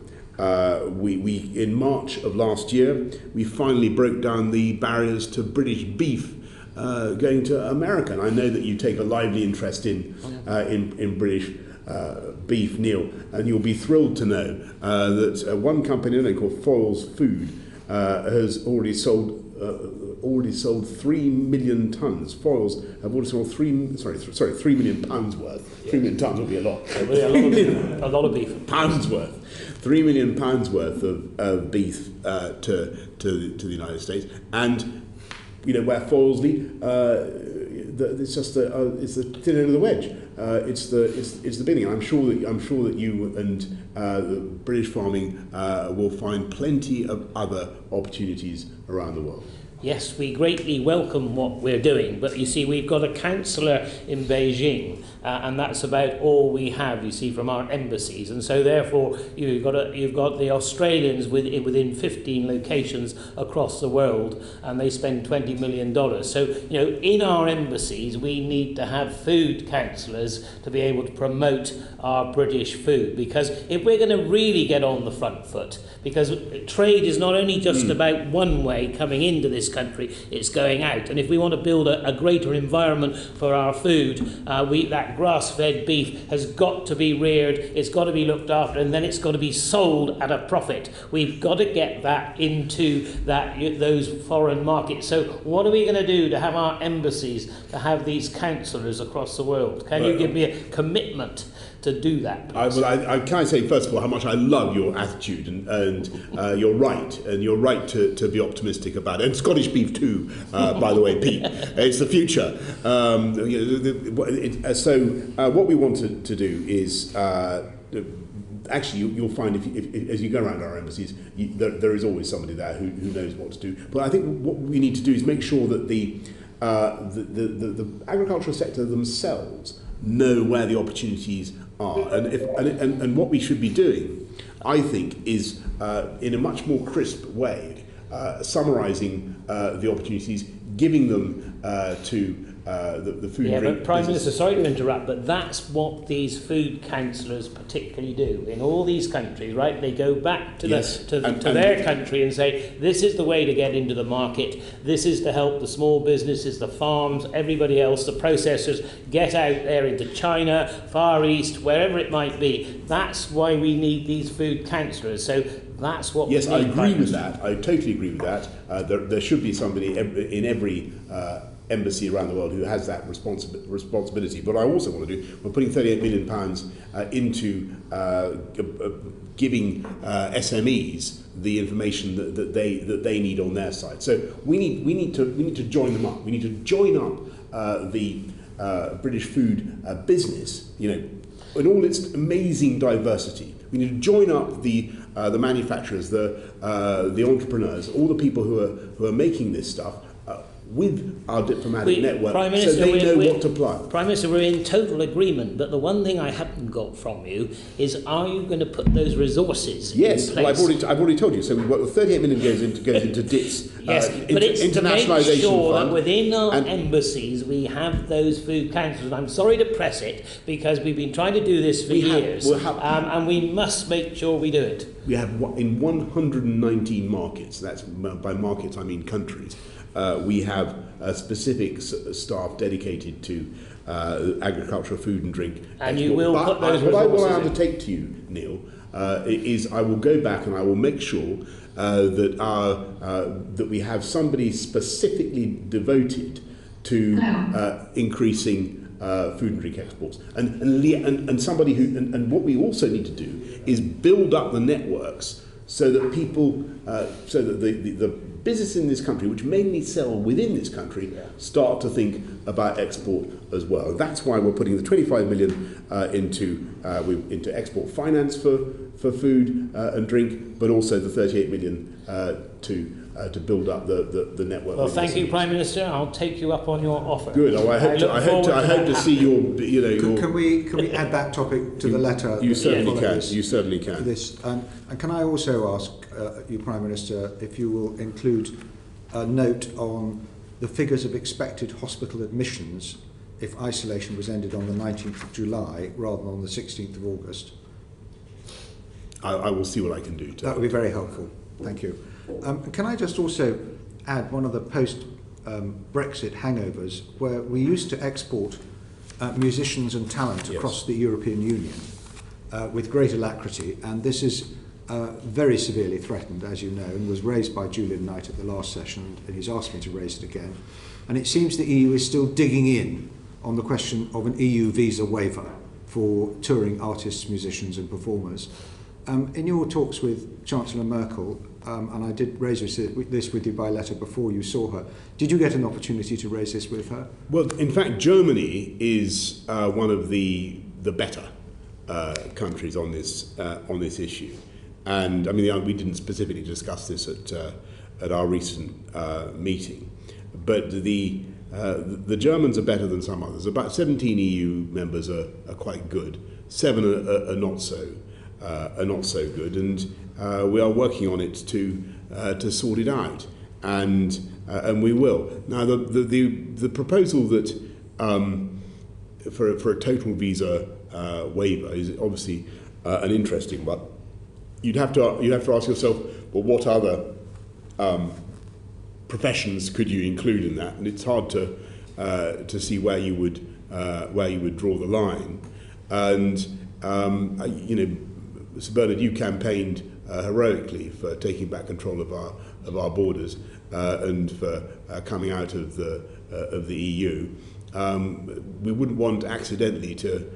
We in March of last year, we finally broke down the barriers to British beef going to America. And I know that you take a lively interest in British beef, Neil, and you'll be thrilled to know that one company called Foyles Food has already sold 3 million tonnes. Foyles have already sold 3 million pounds worth. 3 million tonnes would be a lot. A lot of beef. Pounds worth. 3 million pounds worth of beef to the United States, and where Foylesley, it's just it's the thin end of the wedge. It's the beginning. I'm sure that you and the British farming will find plenty of other opportunities around the world. Yes, we greatly welcome what we're doing, but you see, we've got a councillor in Beijing, and that's about all we have, you see, from our embassies. And so, therefore, you've got the Australians within 15 locations across the world, and they spend $20 million. So, in our embassies, we need to have food councillors to be able to promote our British food, because if we're going to really get on the front foot, because trade is not only just about one way coming into this country, it's going out. And if we want to build a greater environment for our food, that grass-fed beef has got to be reared, it's got to be looked after, and then it's got to be sold at a profit. We've got to get that into those foreign markets. So what are we going to do to have our embassies, to have these councillors across the world? Can you give me a commitment to do that? I can say, first of all, how much I love your attitude, and you're right, to be optimistic about it. And Scottish beef too, by the way, Pete. It's the future. So what we want to do is, actually, you'll find if as you go around our embassies, there is always somebody there who knows what to do. But I think what we need to do is make sure that the agricultural sector themselves know where the opportunities are, and what we should be doing, I think, is in a much more crisp way, summarising the opportunities, giving them to the food and drink but Prime business. Minister, sorry to interrupt, but that's what these food councillors particularly do in all these countries, right? They go back to their country and say, this is the way to get into the market, this is to help the small businesses, the farms, everybody else, the processors, get out there into China, Far East, wherever it might be. That's why we need these food councillors. So that's what we need. Yes, I agree with that. I totally agree with that. There should be somebody in every embassy around the world who has that responsibility. But I also want to do, we're putting £38 million into giving SMEs the information that they need on their side. So we need to join them up. We need to join up the British food business, in all its amazing diversity. We need to join up the manufacturers, the entrepreneurs, all the people who are making this stuff, with our diplomatic network, Minister, so they know what to plan. Prime Minister, we're in total agreement, but the one thing I haven't got from you is, are you going to put those resources in place? Well, I've already told you. So we've got 38 million goes into DITS. Yes, but it's to make sure that within our embassies we have those food councils. I'm sorry to press it, because we've been trying to do this for years, and we must make sure we do it. We have in 119 markets. That's by markets I mean countries. We have a specific staff dedicated to agricultural, food and drink. And you will put those resources in. What I undertake to you, Neil, is I will go back and I will make sure that we have somebody specifically devoted to increasing food and drink exports, and somebody who, and what we also need to do is build up the networks so that people, so that the business in this country, which mainly sell within this country, start to think about export as well. And that's why we're putting the 25 million into export finance for food and drink, but also the 38 million to build up the network. Well, thank you, Prime Minister. I'll take you up on your offer. Good. Oh, I hope to see your. Can we add that topic to the letter? You certainly can. You certainly can. This and can I also ask you, Prime Minister, if you will include a note on the figures of expected hospital admissions if isolation was ended on the 19th of July rather than on the 16th of August? I will see what I can do. That would be very helpful. Thank you. Can I just also add one of the post-Brexit hangovers, where we used to export musicians and talent across the European Union with great alacrity, and this is very severely threatened, as you know, and was raised by Julian Knight at the last session, and he's asked me to raise it again. And it seems the EU is still digging in on the question of an EU visa waiver for touring artists, musicians and performers. In your talks with Chancellor Merkel, and I did raise this with you by letter before you saw her, did you get an opportunity to raise this with her? Well, in fact, Germany is one of the better countries on this issue. And I mean, we didn't specifically discuss this at our recent meeting, but the Germans are better than some others. About 17 EU members are quite good. 7 are not so good, and we are working on it to sort it out, and we will. Now, the proposal that for a total visa waiver is obviously an interesting one. You'd have to ask yourself, well, what other professions could you include in that? And it's hard to see where you would draw the line. And you know, Sir Bernard, you campaigned heroically for taking back control of our borders and for coming out of the EU. We wouldn't want accidentally to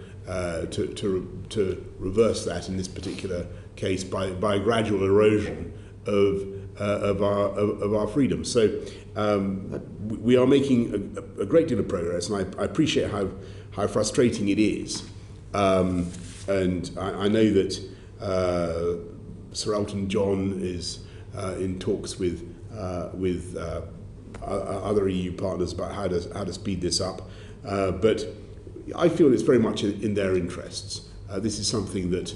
reverse that in this particular case by gradual erosion of our freedom. So we are making a great deal of progress, and I appreciate how frustrating it is. And I know that Sir Elton John is in talks with other EU partners about how to speed this up. But I feel it's very much in their interests. This is something that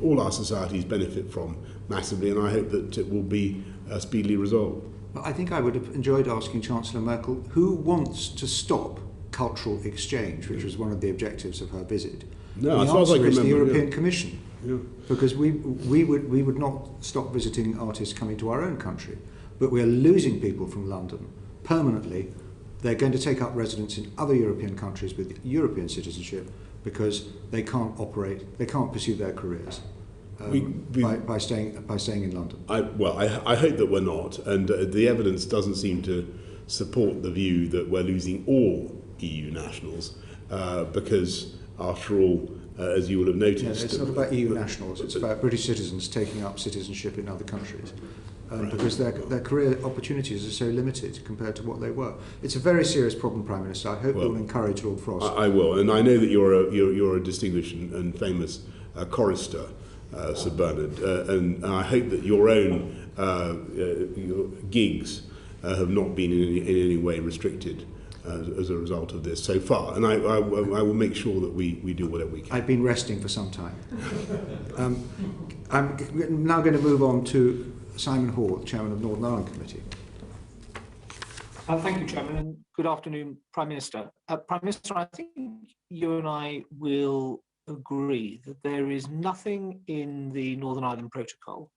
all our societies benefit from massively, and I hope that it will be speedily resolved. Well, I think I would have enjoyed asking Chancellor Merkel who wants to stop cultural exchange, which was one of the objectives of her visit. No, and as the far as I answer can is the remember, European Commission, because we would not stop visiting artists coming to our own country, but we are losing people from London permanently. They're going to take up residence in other European countries with European citizenship because they can't pursue their careers by staying in London. I hope that we're not, and the evidence doesn't seem to support the view that we're losing all EU nationals because, after all, as you will have noticed, it's not about EU nationals. It's about British citizens taking up citizenship in other countries. Because their career opportunities are so limited compared to what they were. It's a very serious problem, Prime Minister. I hope you'll encourage Lord Frost. I will, and I know that you're a distinguished and famous chorister, Sir Bernard, and I hope that your own your gigs have not been in any way restricted as a result of this so far, and I will make sure that we do whatever we can. I've been resting for some time. I'm now going to move on to Simon Hall, Chairman of Northern Ireland Committee. Thank you, Chairman, and good afternoon, Prime Minister. Prime Minister, I think you and I will agree that there is nothing in the Northern Ireland Protocol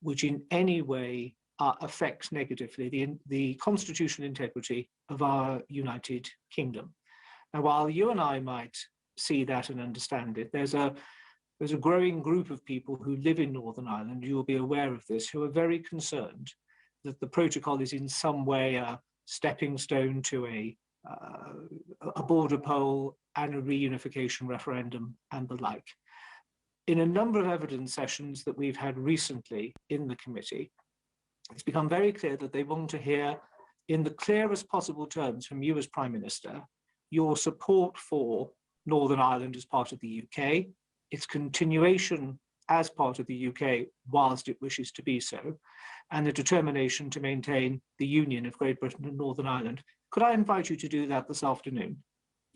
which in any way affects negatively the constitutional integrity of our United Kingdom. Now, while you and I might see that and understand it, there's a growing group of people who live in Northern Ireland, you will be aware of this, who are very concerned that the protocol is in some way a stepping stone to a border poll and a reunification referendum and the like. In a number of evidence sessions that we've had recently in the committee, it's become very clear that they want to hear in the clearest possible terms from you as Prime Minister, your support for Northern Ireland as part of the UK, its continuation as part of the UK whilst it wishes to be so, and the determination to maintain the union of Great Britain and Northern Ireland. Could I invite you to do that this afternoon?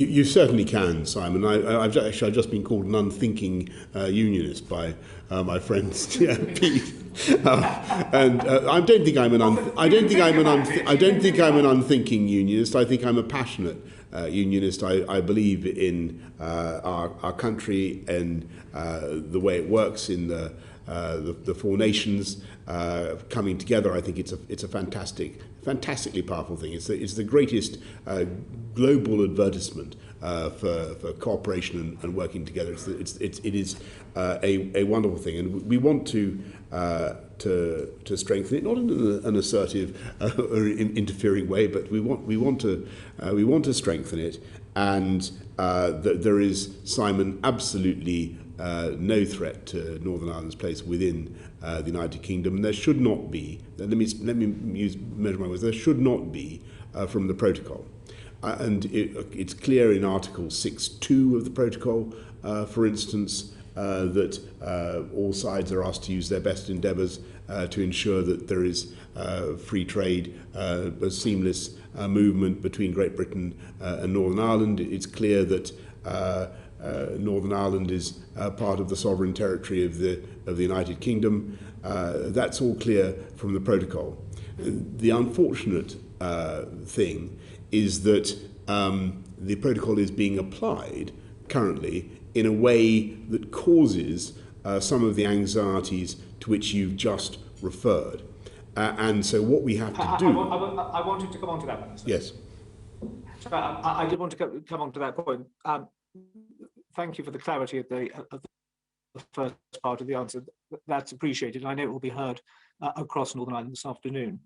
You certainly can, Simon. I've just been called an unthinking unionist by my friend Pete, and I don't think I'm an unthinking unionist. I think I'm a passionate unionist. I believe in our country and the way it works in the four nations coming together. I think it's a fantastically powerful thing. It's the greatest global advertisement for cooperation and working together. It is a wonderful thing, and we want to strengthen it, not in an assertive or interfering way, but we want to strengthen it. And there is, Simon, absolutely no threat to Northern Ireland's place within the United Kingdom. And there should not be. Let me measure my words. There should not be from the protocol. And it's clear in Article 6.2 of the protocol, for instance, that all sides are asked to use their best endeavours to ensure that there is free trade, a seamless movement between Great Britain and Northern Ireland. It's clear that Northern Ireland is part of the sovereign territory of the United Kingdom. That's all clear from the protocol. The unfortunate thing is that the protocol is being applied currently in a way that causes some of the anxieties to which you've just referred. And so what we have to do... I wanted to come on to that one. Yes. I did want to come on to that point. Thank you for the clarity of the first part of the answer. That's appreciated. I know it will be heard across Northern Ireland this afternoon.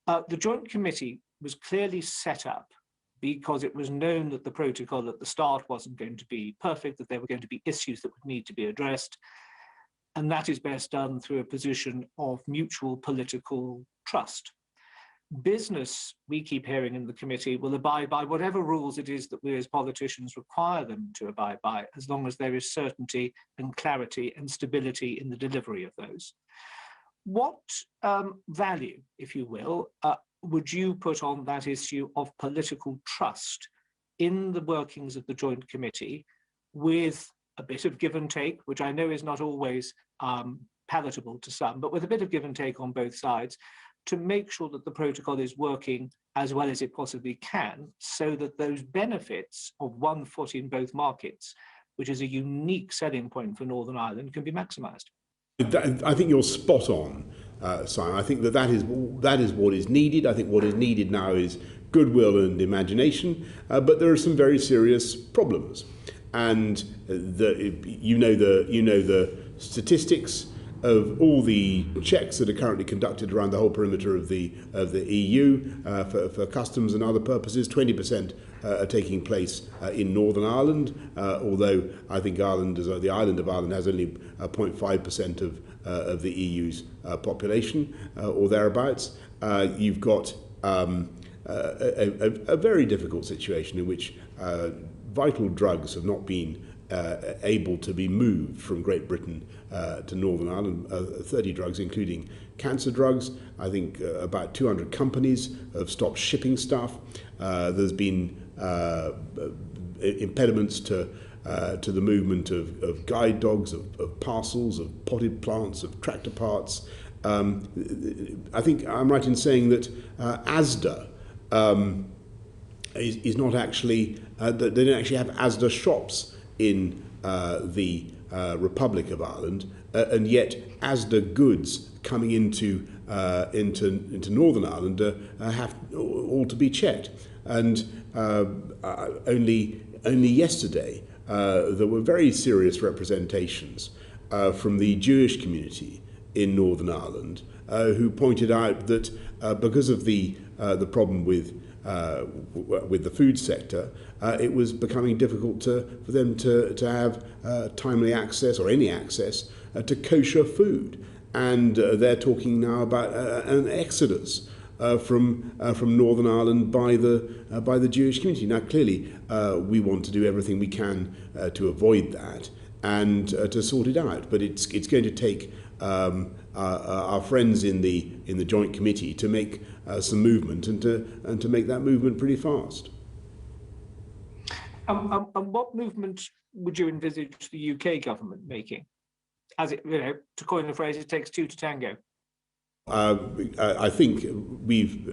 The Joint Committee was clearly set up because it was known that the protocol at the start wasn't going to be perfect, that there were going to be issues that would need to be addressed. And that is best done through a position of mutual political trust. Business, we keep hearing in the committee, will abide by whatever rules it is that we as politicians require them to abide by, as long as there is certainty and clarity and stability in the delivery of those. What value, if you will, would you put on that issue of political trust in the workings of the Joint Committee, with a bit of give and take, which I know is not always palatable to some, but with a bit of give and take on both sides, to make sure that the protocol is working as well as it possibly can, so that those benefits of one foot in both markets, which is a unique selling point for Northern Ireland, can be maximised? I think you're spot on, Simon. I think that is what is needed. I think what is needed now is goodwill and imagination, but there are some very serious problems. And you know the statistics of all the checks that are currently conducted around the whole perimeter of the EU for customs and other purposes. 20% are taking place in Northern Ireland, although I think the island of Ireland has only 0.5% of the EU's population or thereabouts. You've got a very difficult situation in which vital drugs have not been able to be moved from Great Britain to Northern Ireland, 30 drugs, including cancer drugs. I think about 200 companies have stopped shipping stuff. There's been impediments to the movement of guide dogs, of parcels, of potted plants, of tractor parts. I think I'm right in saying that ASDA is not actually, they don't actually have ASDA shops in the Republic of Ireland, and yet ASDA goods coming into Northern Ireland have all to be checked. And only yesterday there were very serious representations from the Jewish community in Northern Ireland who pointed out that because of the problem with the food sector, it was becoming difficult for them to have timely access or any access to kosher food. And they're talking now about an exodus from Northern Ireland by the Jewish community. Now, clearly, we want to do everything we can to avoid that and to sort it out. But it's going to take our friends in the Joint Committee to make some movement and to make that movement pretty fast. And what movement would you envisage the UK government making? As it, to coin the phrase, it takes two to tango. I think we've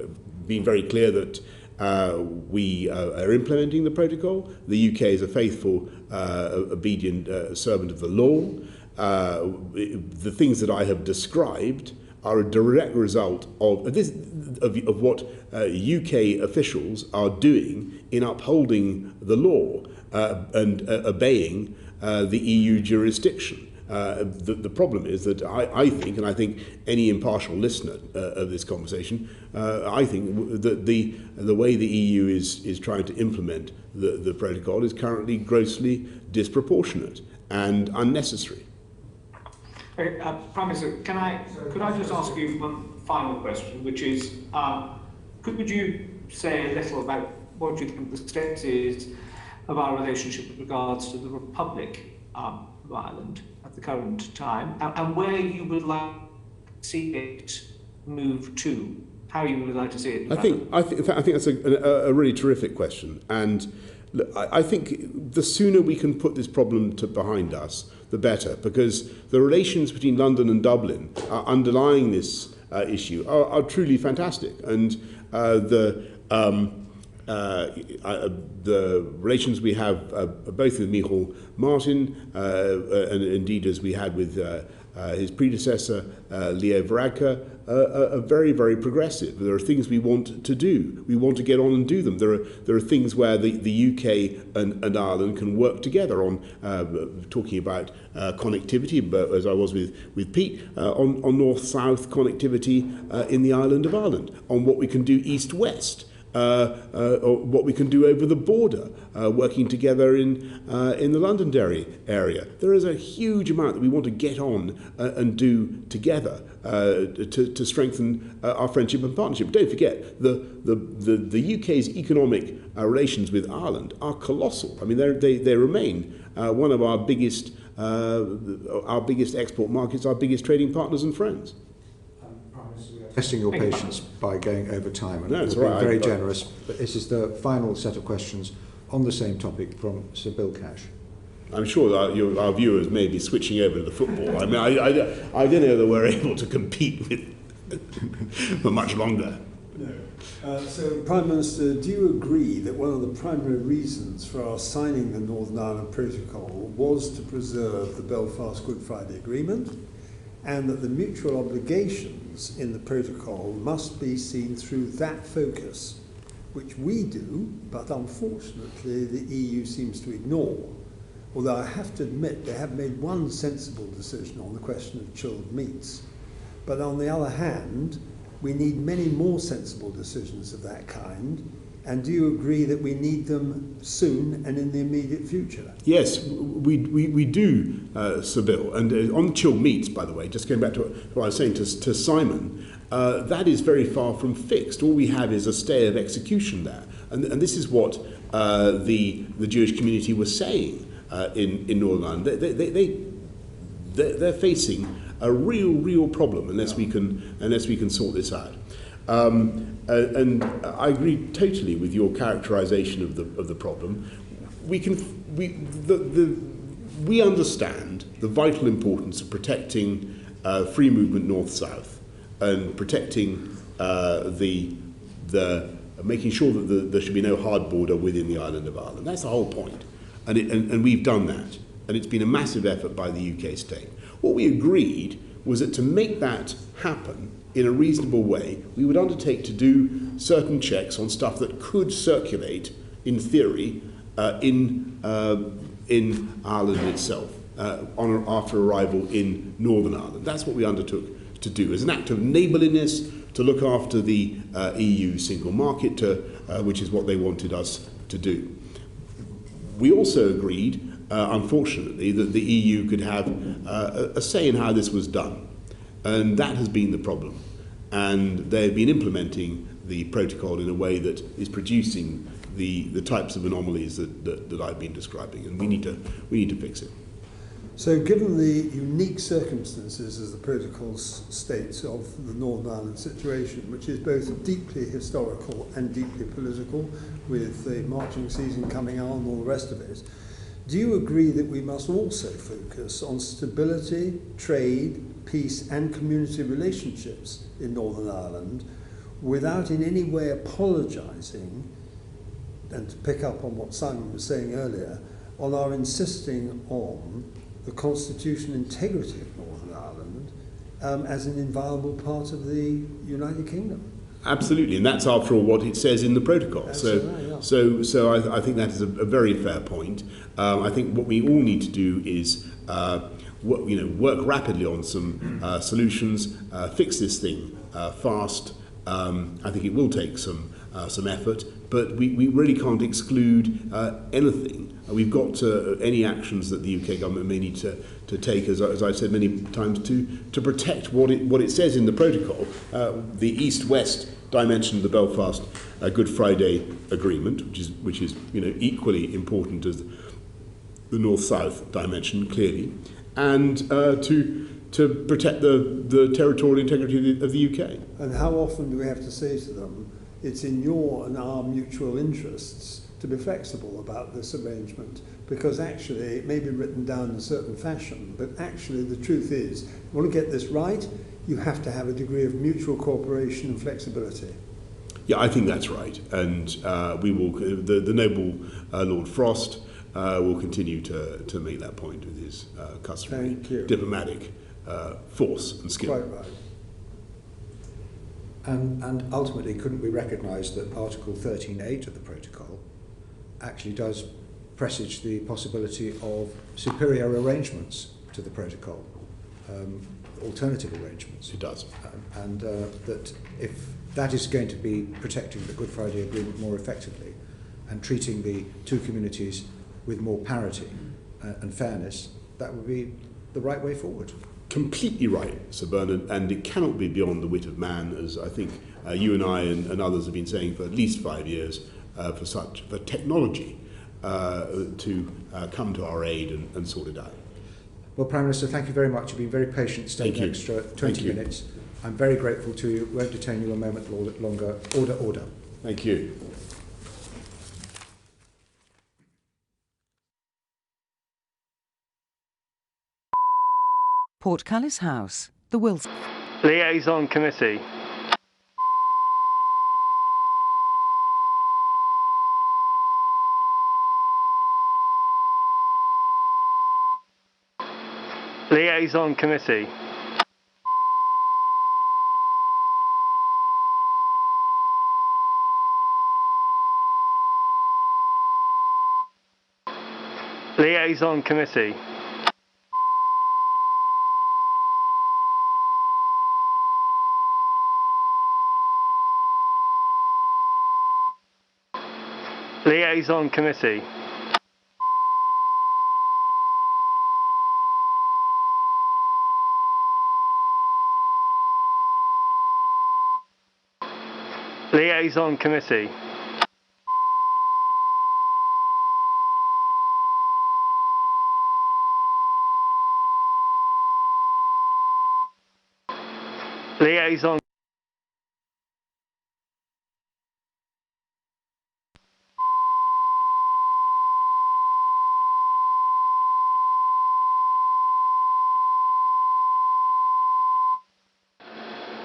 been very clear that We are implementing the protocol. The UK is a faithful, obedient servant of the law. The things that I have described are a direct result of what UK officials are doing in upholding the law and obeying the EU jurisdiction. The problem is that I think, and I think any impartial listener of this conversation, I think that the way the EU is trying to implement the protocol is currently grossly disproportionate and unnecessary. Prime Minister, could I just ask you one final question, which is, could you say a little about what you think the state is of our relationship with regards to the Republic of Ireland at the current time, and where you would like to see it move to? How you would like to see it? I think that's a really terrific question, and I think the sooner we can put this problem behind us, the better, because the relations between London and Dublin underlying this issue are truly fantastic, and the relations we have both with Micheál Martin and indeed as we had with his predecessor Leo Varadkar are very, very progressive. There are things we want to do. We want to get on and do them. There are things where the UK and Ireland can work together on talking about connectivity, but as I was with Pete, on north-south connectivity in the island of Ireland, on what we can do east-west. Or what we can do over the border, working together in the Londonderry area. There is a huge amount that we want to get on and do together to strengthen our friendship and partnership. Don't forget, the UK's economic relations with Ireland are colossal. I mean, they remain one of our biggest export markets, our biggest trading partners and friends. Testing your patience by going over time, and it's been very generous. But this is the final set of questions on the same topic from Sir Bill Cash. I'm sure that our viewers may be switching over to the football. I mean, I don't know that we're able to compete with for much longer. No. So, Prime Minister, do you agree that one of the primary reasons for our signing the Northern Ireland Protocol was to preserve the Belfast Good Friday Agreement, and that the mutual obligations in the protocol must be seen through that focus, which we do, but unfortunately the EU seems to ignore? Although I have to admit they have made one sensible decision on the question of chilled meats. But on the other hand, we need many more sensible decisions of that kind. And do you agree that we need them soon and in the immediate future? Yes, we do, Sir Bill. And on chilled meats, by the way, just going back to what I was saying to Simon, that is very far from fixed. All we have is a stay of execution there. And this is what the Jewish community was saying in Northern Ireland. They're facing a real problem unless we can sort this out. And I agree totally with your characterisation of the problem. We understand the vital importance of protecting free movement north-south and protecting making sure that there should be no hard border within the island of Ireland. That's the whole point, and we've done that, and it's been a massive effort by the UK state. What we agreed was that to make that happen in a reasonable way, we would undertake to do certain checks on stuff that could circulate, in theory, in Ireland itself, after arrival in Northern Ireland. That's what we undertook to do as an act of neighbourliness, to look after the EU single market, which is what they wanted us to do. We also agreed, unfortunately, that the EU could have a say in how this was done. And that has been the problem. And they've been implementing the protocol in a way that is producing the types of anomalies that I've been describing. And we need to fix it. So given the unique circumstances, as the protocol states, of the Northern Ireland situation, which is both deeply historical and deeply political, with the marching season coming on and all the rest of it, do you agree that we must also focus on stability, trade, peace and community relationships in Northern Ireland, without in any way apologising, and to pick up on what Simon was saying earlier, on our insisting on the constitutional integrity of Northern Ireland as an inviolable part of the United Kingdom. Absolutely, and that's after all what it says in the protocol. Right, So I think that is a very fair point. I think what we all need to do is work rapidly on some solutions, fix this thing fast. I think it will take some effort, but we really can't exclude anything. We've got any actions that the UK government may need to take, as I've said many times, to protect what it says in the protocol, the East-West dimension of the Belfast Good Friday Agreement, which is equally important as the North-South dimension, clearly, and to protect the territorial integrity of the UK. And how often do we have to say to them, it's in your and our mutual interests to be flexible about this arrangement, because actually it may be written down in a certain fashion, but actually the truth is, if you want to get this right, you have to have a degree of mutual cooperation and flexibility. Yeah, I think that's right, and we will. The noble Lord Frost will continue to make that point with his customary diplomatic force and skill. Quite right. And ultimately, couldn't we recognise that Article 13.8 of the protocol actually does presage the possibility of superior arrangements to the protocol, alternative arrangements? It does. And that if that is going to be protecting the Good Friday Agreement more effectively and treating the two communities with more parity and fairness, that would be the right way forward. Completely right, Sir Bernard, and it cannot be beyond the wit of man, as I think you and I and others have been saying for at least 5 years, for technology to come to our aid and sort it out. Well, Prime Minister, thank you very much. You've been very patient, staying an extra 20 minutes. I'm very grateful to you. Won't detain you a moment longer. Order. Thank you. Portcullis House, the Wilson. Liaison Committee. Liaison Committee. Liaison Committee. Liaison Committee. Liaison Committee. Liaison.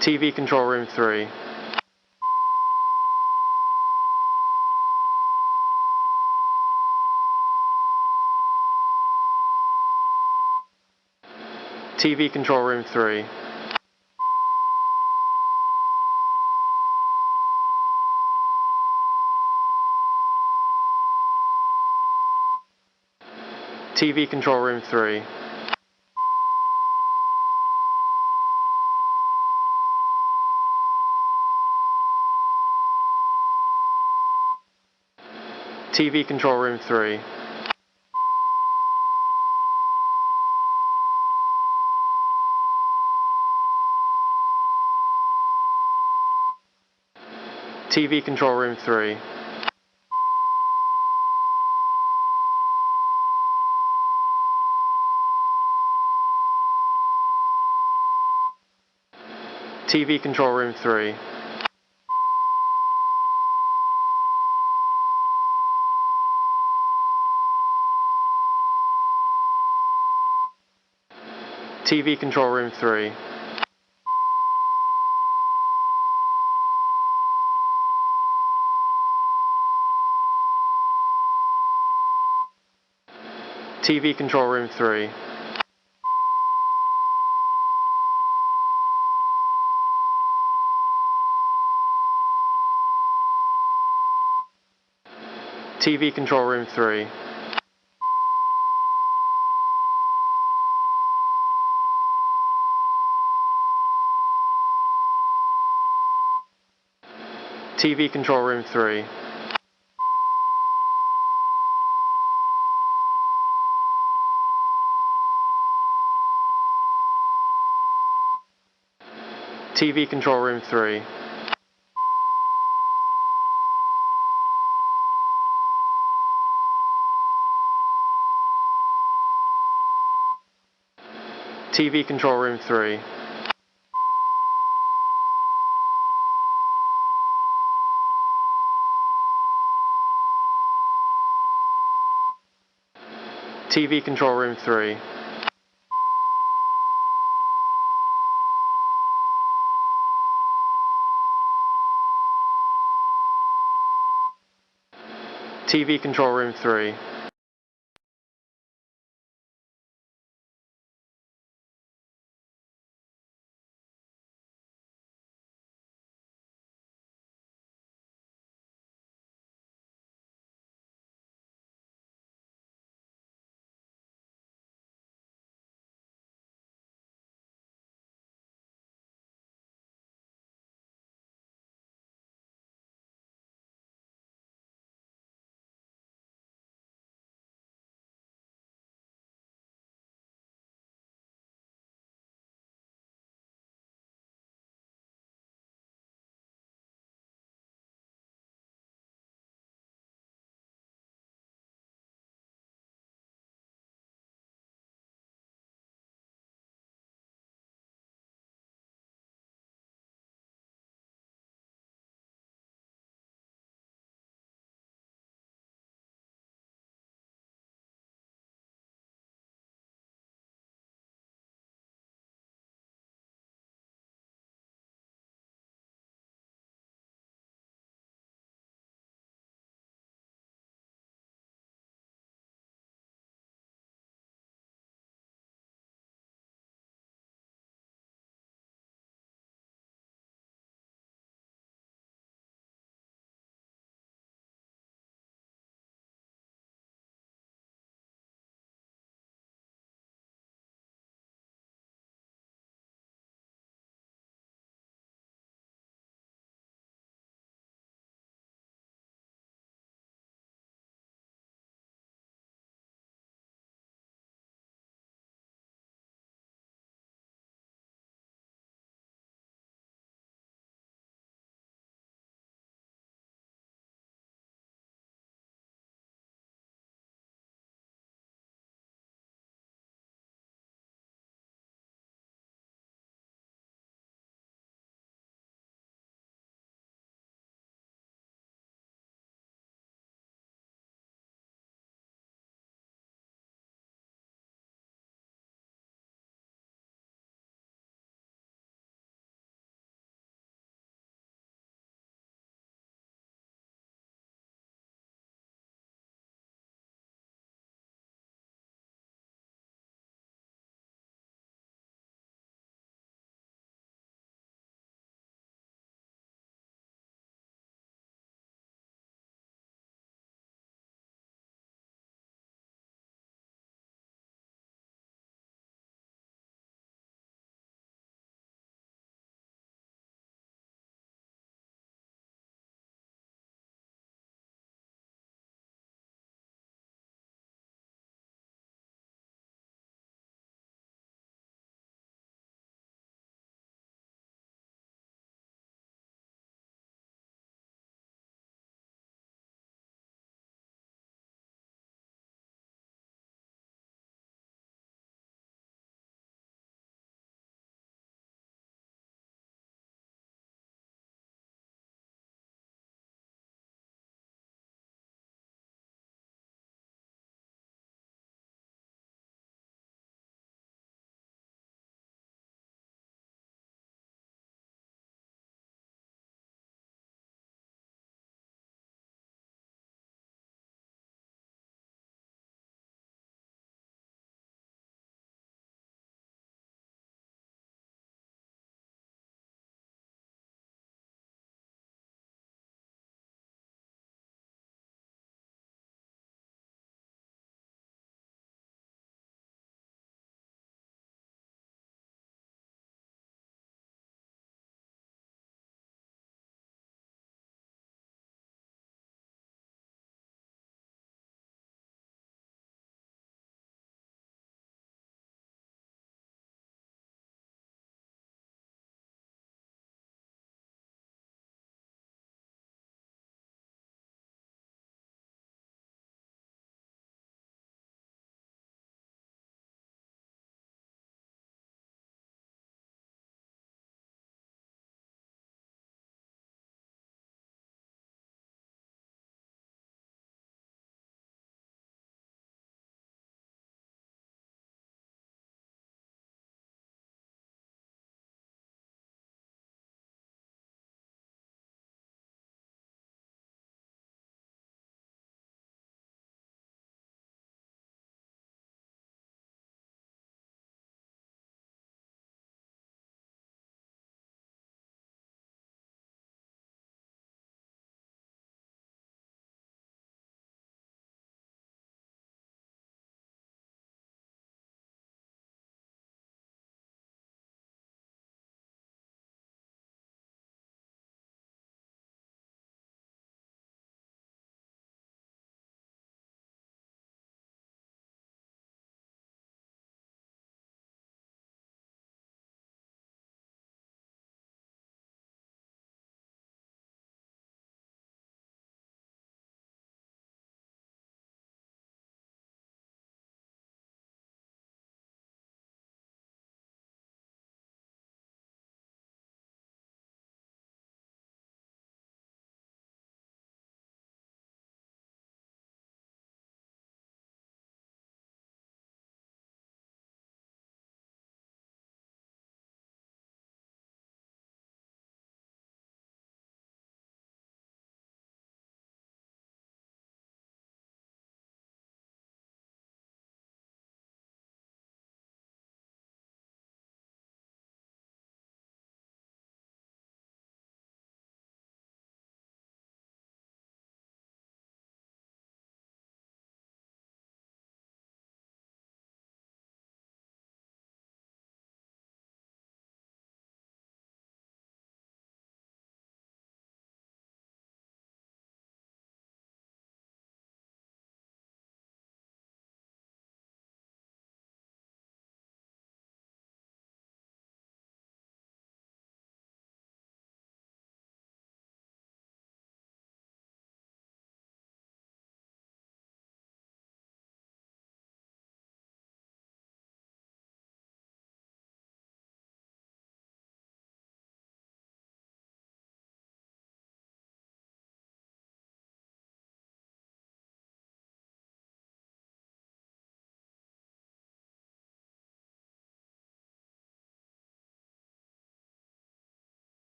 TV Control Room 3. TV Control Room 3. TV Control Room 3. TV Control Room 3. TV Control Room 3. TV Control Room 3. TV Control Room 3. TV control room 3. TV control room 3. TV control room 3. TV control room 3. TV control room 3. TV control room 3. TV control room 3.